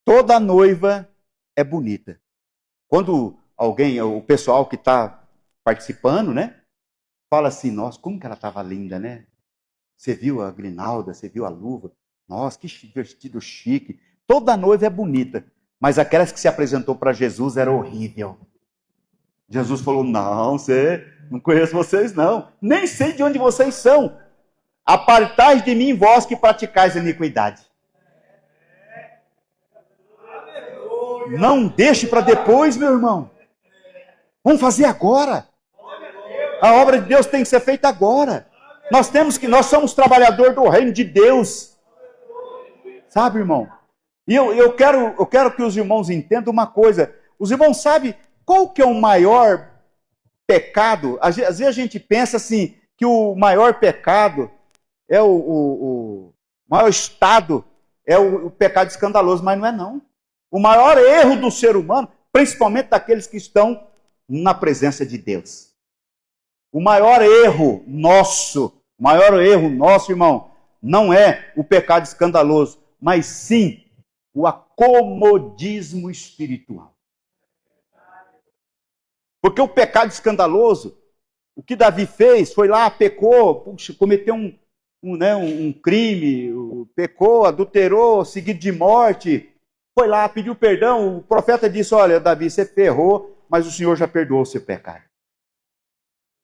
Speaker 1: toda noiva é bonita. Quando alguém, o pessoal que está participando, né? Fala assim, nossa, como que ela estava linda, né? Você viu a grinalda, você viu a luva? Nossa, que vestido chique. Toda noiva é bonita, mas aquelas que se apresentou para Jesus era horrível. Jesus falou, não conheço vocês não, nem sei de onde vocês são. Apartais de mim vós que praticais a iniquidade. Não deixe para depois, meu irmão. Vamos fazer agora. A obra de Deus tem que ser feita agora. Nós somos trabalhadores do reino de Deus. Sabe, irmão? E eu quero que os irmãos entendam uma coisa. Os irmãos sabem qual que é o maior pecado? Às vezes a gente pensa assim, que o maior pecado é o maior estado, é o pecado escandaloso, mas não é não. O maior erro do ser humano, principalmente daqueles que estão na presença de Deus. O maior erro nosso, irmão, não é o pecado escandaloso, mas sim o acomodismo espiritual. Porque o pecado escandaloso, o que Davi fez, foi lá, pecou, cometeu um crime, pecou, adulterou, seguido de morte, foi lá, pediu perdão, o profeta disse, olha, Davi, você ferrou, mas o Senhor já perdoou o seu pecado.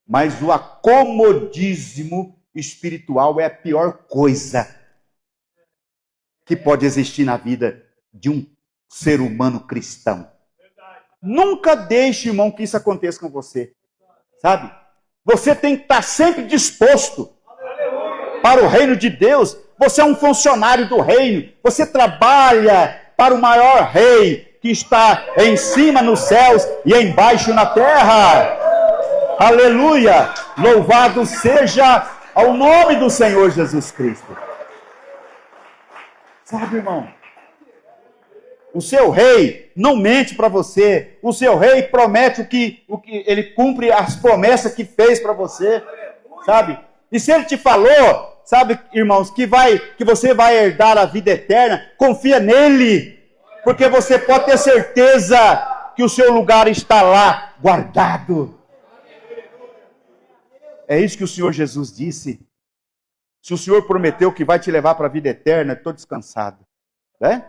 Speaker 1: Mas o acomodismo espiritual é a pior coisa que pode existir na vida de um ser humano cristão. Nunca deixe, irmão, que isso aconteça com você. Sabe? Você tem que estar sempre disposto para o reino de Deus. Você é um funcionário do reino. Você trabalha para o maior rei que está em cima nos céus e embaixo na terra. Aleluia! Louvado seja ao nome do Senhor Jesus Cristo. Sabe, irmão? O seu rei não mente para você. O seu rei promete o que ele cumpre as promessas que fez para você. Sabe? E se ele te falou, sabe, irmãos, que você vai herdar a vida eterna, confia nele. Porque você pode ter certeza que o seu lugar está lá, guardado. É isso que o Senhor Jesus disse. Se o Senhor prometeu que vai te levar para a vida eterna, estou descansado. Né?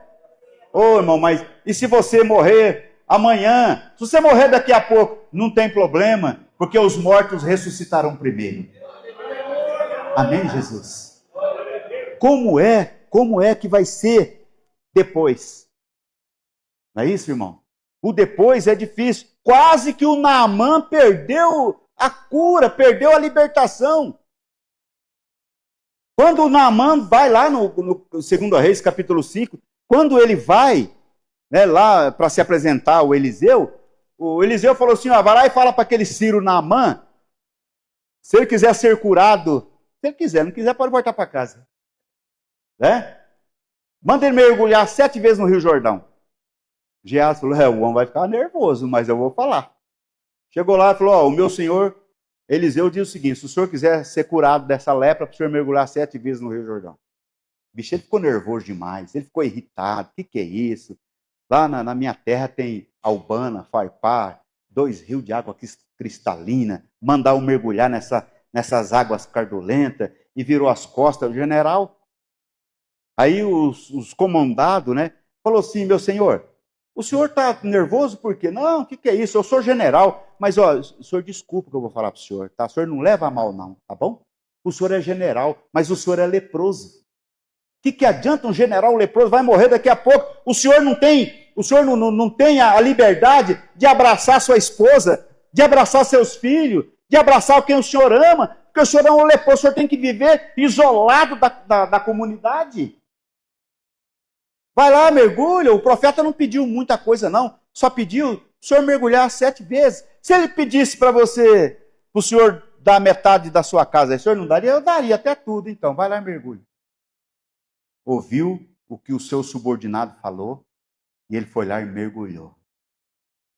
Speaker 1: Ô, irmão, mas e se você morrer amanhã? Se você morrer daqui a pouco, não tem problema, porque os mortos ressuscitarão primeiro. Amém, Jesus? Como é que vai ser depois? Não é isso, irmão? O depois é difícil.
Speaker 2: quase que o Naamã perdeu a cura, perdeu a libertação. Quando o Naamã vai lá no 2 Reis, capítulo 5, quando ele vai, né, lá para se apresentar ao Eliseu, o Eliseu falou assim, ó, vai lá e fala para aquele Ciro Naamã, se ele quiser ser curado, se ele quiser, não quiser pode voltar para casa. Né? Manda ele mergulhar 7 vezes no Rio Jordão. Geazi falou, o homem vai ficar nervoso, mas eu vou falar. Chegou lá e falou, ó, o meu senhor Eliseu diz o seguinte, se o senhor quiser ser curado dessa lepra, para o senhor mergulhar 7 vezes no Rio Jordão. Bicho, ele ficou nervoso demais, ele ficou irritado, o que é isso? Lá na minha terra tem Albana, Farpar, 2 rios de água cristalina, mandar o mergulhar nessas águas cardolentas, e virou as costas, o general. Aí os comandados, né, falou assim, meu senhor, o senhor está nervoso por quê? Não, o que é isso? Eu sou general, mas ó, o senhor desculpa que eu vou falar para o senhor, tá? O senhor não leva a mal não, tá bom? O senhor é general, mas o senhor é leproso. O que adianta um general leproso? Vai morrer daqui a pouco. O senhor não tem a liberdade de abraçar sua esposa, de abraçar seus filhos, de abraçar quem o senhor ama, porque o senhor é um leproso, o senhor tem que viver isolado da comunidade. Vai lá, mergulha. O profeta não pediu muita coisa, não. Só pediu o senhor mergulhar 7 vezes. Se ele pedisse para você, para o senhor dar metade da sua casa, o senhor não daria? Eu daria até tudo, então. Vai lá e mergulha. Ouviu o que o seu subordinado falou e ele foi lá e mergulhou.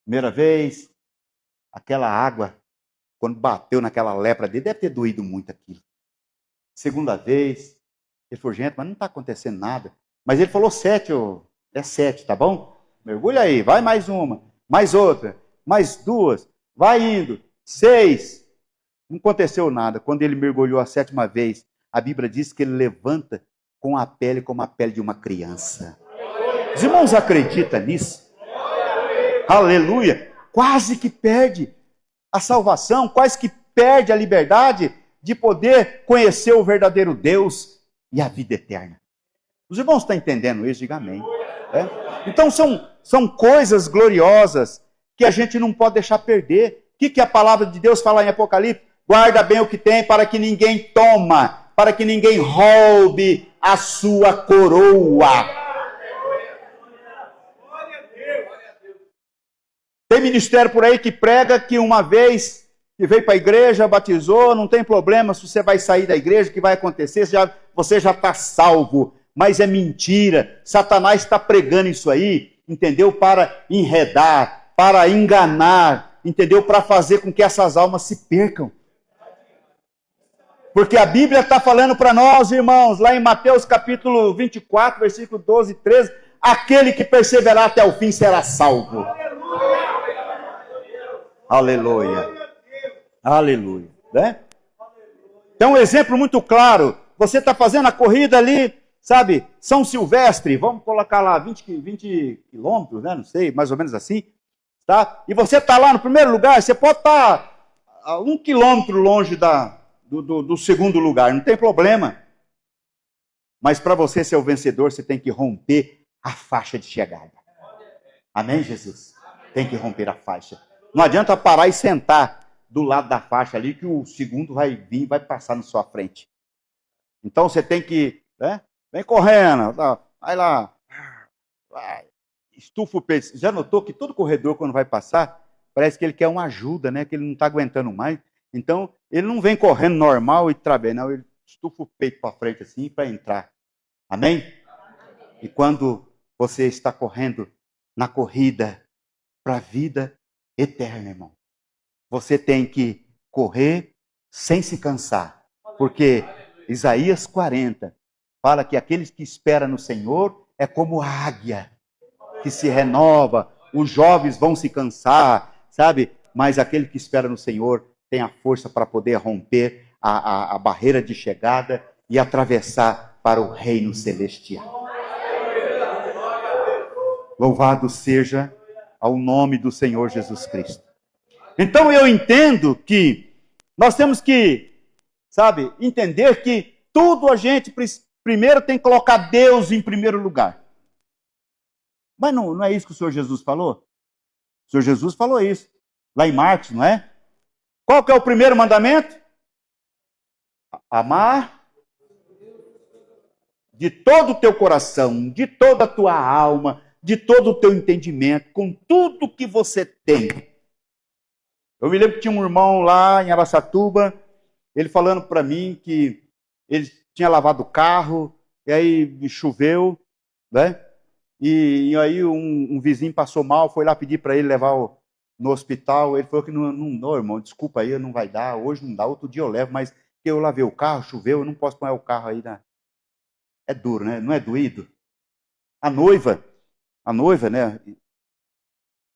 Speaker 2: Primeira vez, aquela água, quando bateu naquela lepra dele, deve ter doído muito aquilo. Segunda vez, ele falou, gente, mas não está acontecendo nada. Mas ele falou 7, é 7, tá bom? Mergulha aí, vai mais uma, mais outra, mais 2, vai indo, 6. Não aconteceu nada. Quando ele mergulhou a 7ª vez, a Bíblia diz que ele levanta com a pele como a pele de uma criança. Os irmãos acreditam nisso? Aleluia! Quase que perde a salvação, quase que perde a liberdade de poder conhecer o verdadeiro Deus e a vida eterna. Os irmãos estão entendendo isso? Diga amém. Então são coisas gloriosas que a gente não pode deixar perder. O que a palavra de Deus fala em Apocalipse? Guarda bem o que tem para que ninguém toma, para que ninguém roube a sua coroa. Tem ministério por aí que prega que uma vez que veio para a igreja, batizou, não tem problema se você vai sair da igreja, o que vai acontecer, você já está salvo. Mas é mentira. Satanás está pregando isso aí, entendeu? Para enredar, para enganar, entendeu? Para fazer com que essas almas se percam. Porque a Bíblia está falando para nós, irmãos, lá em Mateus capítulo 24, versículo 12 e 13, aquele que perseverar até o fim será salvo. Aleluia. Aleluia. Né? Então, um exemplo muito claro. Você está fazendo a corrida ali, sabe, São Silvestre, vamos colocar lá 20 quilômetros, né? Não sei, mais ou menos assim. Tá? E você está lá no primeiro lugar, você pode estar a 1 quilômetro longe do segundo lugar, não tem problema. Mas para você ser o vencedor, você tem que romper a faixa de chegada. Amém, Jesus? Tem que romper a faixa. Não adianta parar e sentar do lado da faixa ali, que o segundo vai vir e vai passar na sua frente. Então você tem que, né? Vem correndo, vai lá, vai, estufa o peito. Já notou que todo corredor, quando vai passar, parece que ele quer uma ajuda, né? Que ele não está aguentando mais. Então, ele não vem correndo normal e travessa, não, ele estufa o peito para frente assim para entrar. Amém? E quando você está correndo na corrida para a vida eterna, irmão, você tem que correr sem se cansar. Porque Isaías 40 fala que aqueles que esperam no Senhor é como a águia que se renova. Os jovens vão se cansar, sabe? Mas aquele que espera no Senhor tem a força para poder romper a barreira de chegada e atravessar para o reino celestial. Louvado seja ao nome do Senhor Jesus Cristo. Então eu entendo que nós temos que, sabe, entender que tudo a gente primeiro tem que colocar Deus em primeiro lugar. Mas não é isso que o Senhor Jesus falou? O Senhor Jesus falou isso. lá em Marcos, não é? Qual que é o primeiro mandamento? Amar de todo o teu coração, de toda a tua alma, de todo o teu entendimento, com tudo que você tem. Eu me lembro que tinha um irmão lá em Araçatuba, ele falando para mim que ele tinha lavado o carro, e aí choveu, né? E aí um vizinho passou mal, foi lá pedir para ele levar no hospital. Ele falou que não, irmão, desculpa aí, não vai dar, hoje não dá, outro dia eu levo, mas eu lavei o carro, choveu, eu não posso pôr o carro aí. É duro, né? Não é doído? A noiva, né?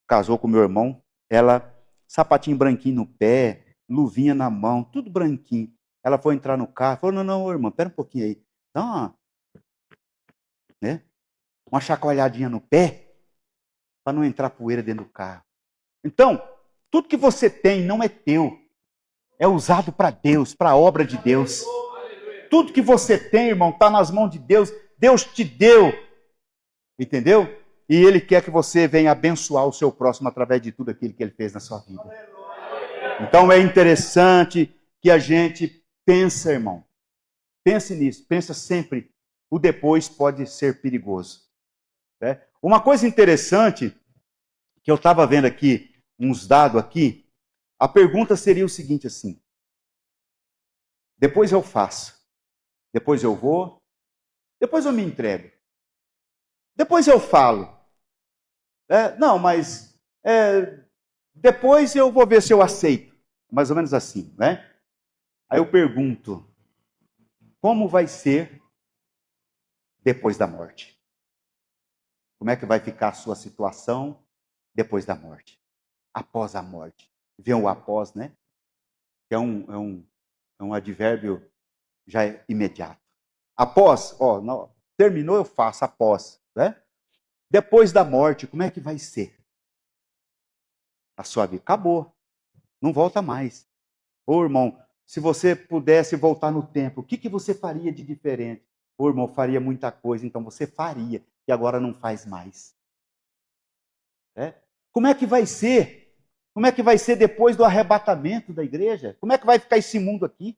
Speaker 2: Casou com meu irmão, ela, sapatinho branquinho no pé, luvinha na mão, tudo branquinho. Ela foi entrar no carro, falou, não, irmão, pera um pouquinho aí. Dá uma chacoalhadinha no pé, para não entrar poeira dentro do carro. Então, tudo que você tem não é teu. É usado para Deus, para a obra de Deus. Tudo que você tem, irmão, está nas mãos de Deus. Deus te deu. Entendeu? E Ele quer que você venha abençoar o seu próximo através de tudo aquilo que Ele fez na sua vida. Então é interessante que a gente pense, irmão. Pense nisso. Pensa sempre. O depois pode ser perigoso. Né? Uma coisa interessante, que eu estava vendo aqui, uns dados aqui, a pergunta seria o seguinte assim, depois eu faço, depois eu vou, depois eu me entrego, depois eu falo, não, mas depois eu vou ver se eu aceito, mais ou menos assim, né? Aí eu pergunto, como vai ser depois da morte? Como é que vai ficar a sua situação depois da morte? Após a morte. Vem o após, né? Que é um advérbio já imediato. Após, terminou, eu faço após, né? Depois da morte, como é que vai ser? A sua vida acabou. Não volta mais. Ô, irmão, se você pudesse voltar no tempo, o que você faria de diferente? Ô, irmão, faria muita coisa, então você faria, que agora não faz mais. Como é que vai ser? Como é que vai ser depois do arrebatamento da igreja? Como é que vai ficar esse mundo aqui?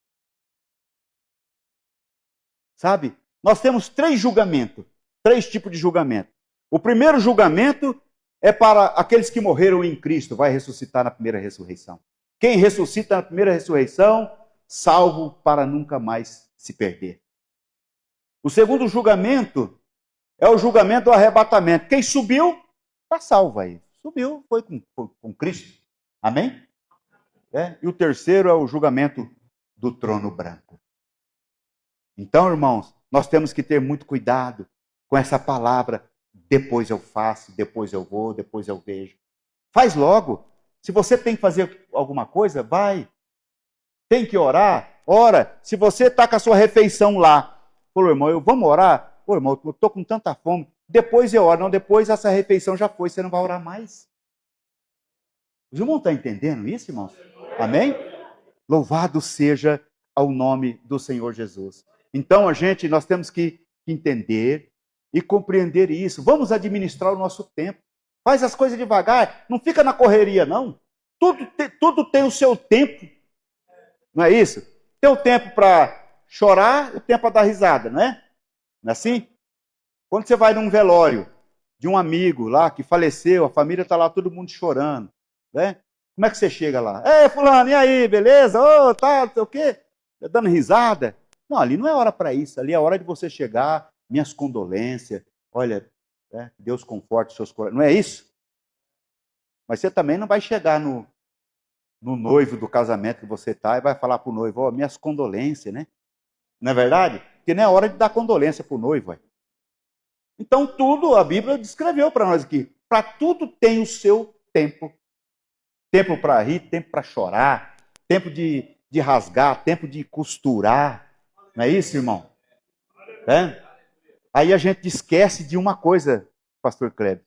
Speaker 2: Sabe? Nós temos 3 julgamentos, 3 tipos de julgamento. O primeiro julgamento é para aqueles que morreram em Cristo, vai ressuscitar na primeira ressurreição. Quem ressuscita na primeira ressurreição, salvo para nunca mais se perder. O segundo julgamento é o julgamento do arrebatamento. Quem subiu, está salvo aí. Subiu, foi com Cristo. Amém? E o terceiro é o julgamento do trono branco. Então, irmãos, nós temos que ter muito cuidado com essa palavra, depois eu faço, depois eu vou, depois eu vejo. Faz logo. Se você tem que fazer alguma coisa, vai. Tem que orar? Ora. Se você está com a sua refeição lá, falou, irmão, vamos orar? Ô, irmão, eu estou com tanta fome. Depois eu oro. Não, depois essa refeição já foi, você não vai orar mais. Os irmãos estão entendendo isso, irmãos? Amém? Louvado seja ao nome do Senhor Jesus. Então, nós temos que entender e compreender isso. Vamos administrar o nosso tempo. Faz as coisas devagar. Não fica na correria, não. Tudo tem o seu tempo. Não é isso? Tem o tempo para chorar e o tempo para dar risada, não é? Não é assim? Quando você vai num velório de um amigo lá que faleceu, a família está lá, todo mundo chorando, né? Como é que você chega lá? Ei, fulano, e aí, beleza? Tá, não sei o quê? Dando risada. Não, ali não é hora para isso. Ali é hora de você chegar, minhas condolências. Olha, Deus conforte os seus corações. Não é isso? Mas você também não vai chegar no noivo do casamento que você está e vai falar para o noivo, minhas condolências, né? Não é verdade? Porque não é hora de dar condolência para o noivo. Então tudo, a Bíblia descreveu para nós aqui. Para tudo tem o seu tempo. Tempo para rir, tempo para chorar, tempo de rasgar, tempo de costurar. Não é isso, irmão? Aí a gente esquece de uma coisa, pastor Kleber.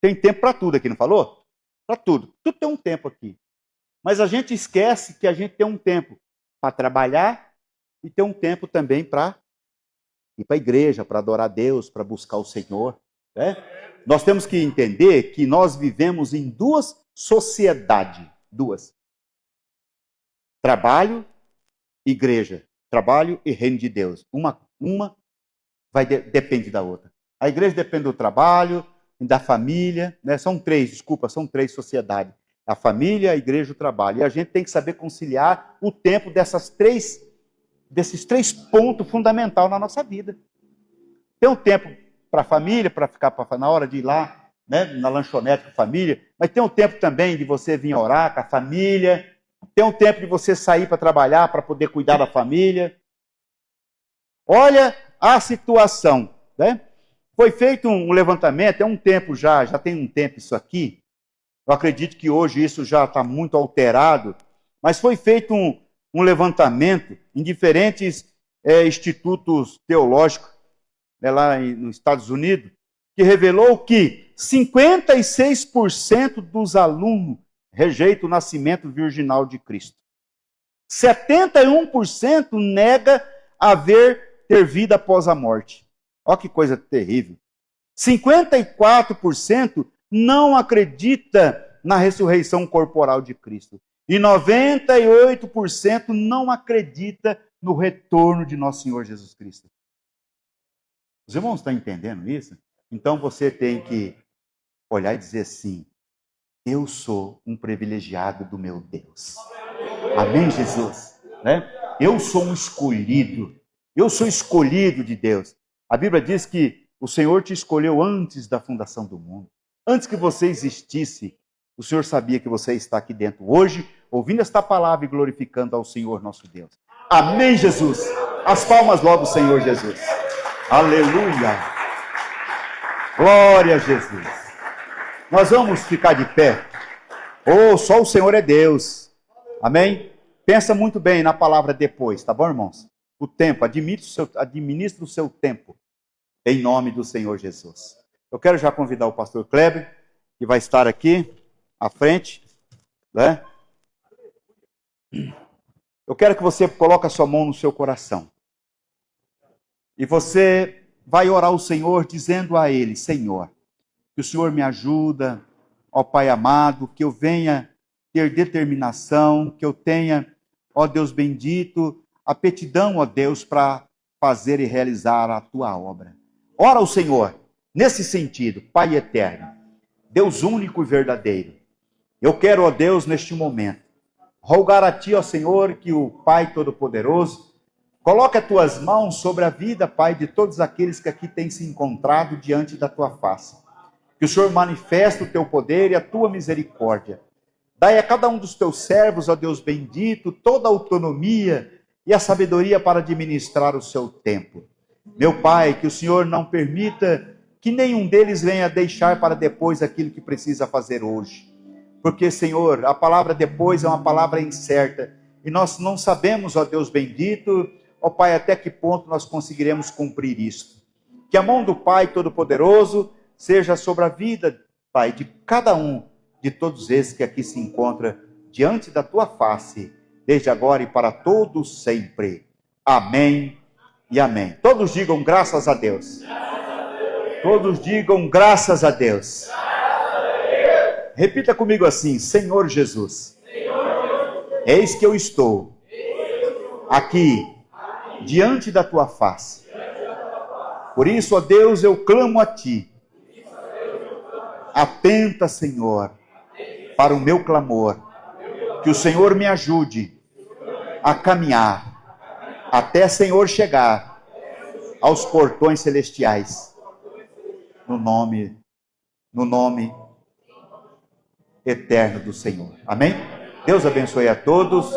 Speaker 2: Tem tempo para tudo aqui, não falou? Para tudo. Tudo tem um tempo aqui. Mas a gente esquece que a gente tem um tempo para trabalhar e tem um tempo também para ir para a igreja, para adorar a Deus, para buscar o Senhor. Nós temos que entender que nós vivemos em 2 sociedades Duas. Trabalho, igreja. Trabalho e reino de Deus. Uma depende da outra. A igreja depende do trabalho, da família, né? São três sociedades. A família, a igreja e o trabalho. E a gente tem que saber conciliar o tempo desses três pontos fundamentais na nossa vida. Tem um tempo para a família, para ficar na hora de ir lá, né, na lanchonete com a família, mas tem um tempo também de você vir orar com a família, tem um tempo de você sair para trabalhar, para poder cuidar da família. Olha a situação, né? Foi feito um levantamento, é um tempo já tem um tempo isso aqui. Eu acredito que hoje isso já está muito alterado, mas foi feito um levantamento em diferentes institutos teológicos, né, lá nos Estados Unidos, que revelou que 56% dos alunos rejeitam o nascimento virginal de Cristo. 71% nega ter vida após a morte. Olha que coisa terrível. 54% não acredita na ressurreição corporal de Cristo. E 98% não acredita no retorno de nosso Senhor Jesus Cristo. Os irmãos estão entendendo isso? Então você tem que olhar e dizer assim: eu sou um privilegiado do meu Deus. Amém, Jesus? Né? Eu sou um escolhido. Eu sou escolhido de Deus. A Bíblia diz que o Senhor te escolheu antes da fundação do mundo. Antes que você existisse, o Senhor sabia que você está aqui dentro hoje, ouvindo esta palavra e glorificando ao Senhor nosso Deus. Amém, Jesus? As palmas logo, Senhor Jesus. Aleluia. Glória a Jesus. Nós vamos ficar de pé. Oh, só o Senhor é Deus. Amém? Pensa muito bem na palavra depois, tá bom, irmãos? O tempo, administre o seu tempo, em nome do Senhor Jesus. Eu quero já convidar o pastor Kleber, que vai estar aqui à frente, né? Eu quero que você coloque a sua mão no seu coração. E você vai orar ao Senhor, dizendo a Ele: Senhor, que o Senhor me ajuda, ó Pai amado, que eu venha ter determinação, que eu tenha, ó Deus bendito, aptidão, ó Deus, para fazer e realizar a Tua obra. Ora ao Senhor, nesse sentido, Pai eterno, Deus único e verdadeiro. Eu quero, ó Deus, neste momento, rogar a Ti, ó Senhor, que o Pai Todo-Poderoso coloque as Tuas mãos sobre a vida, Pai, de todos aqueles que aqui têm se encontrado diante da Tua face. Que o Senhor manifeste o Teu poder e a Tua misericórdia. Dai a cada um dos Teus servos, ó Deus bendito, toda a autonomia e a sabedoria para administrar o seu tempo. Meu Pai, que o Senhor não permita que nenhum deles venha deixar para depois aquilo que precisa fazer hoje. Porque, Senhor, a palavra depois é uma palavra incerta. E nós não sabemos, ó Deus bendito, ó Pai, até que ponto nós conseguiremos cumprir isso. Que a mão do Pai Todo-Poderoso seja sobre a vida, Pai, de cada um, de todos esses que aqui se encontram diante da Tua face, desde agora e para todos sempre. Amém e amém. Todos digam graças a Deus. Todos digam graças a Deus. Repita comigo assim: Senhor Jesus, eis que eu estou aqui diante da Tua face. Por isso, ó Deus, eu clamo a Ti. Atenta, Senhor, para o meu clamor. Que o Senhor me ajude a caminhar até, Senhor, chegar aos portões celestiais. No nome eterno do Senhor. Amém? Deus abençoe a todos.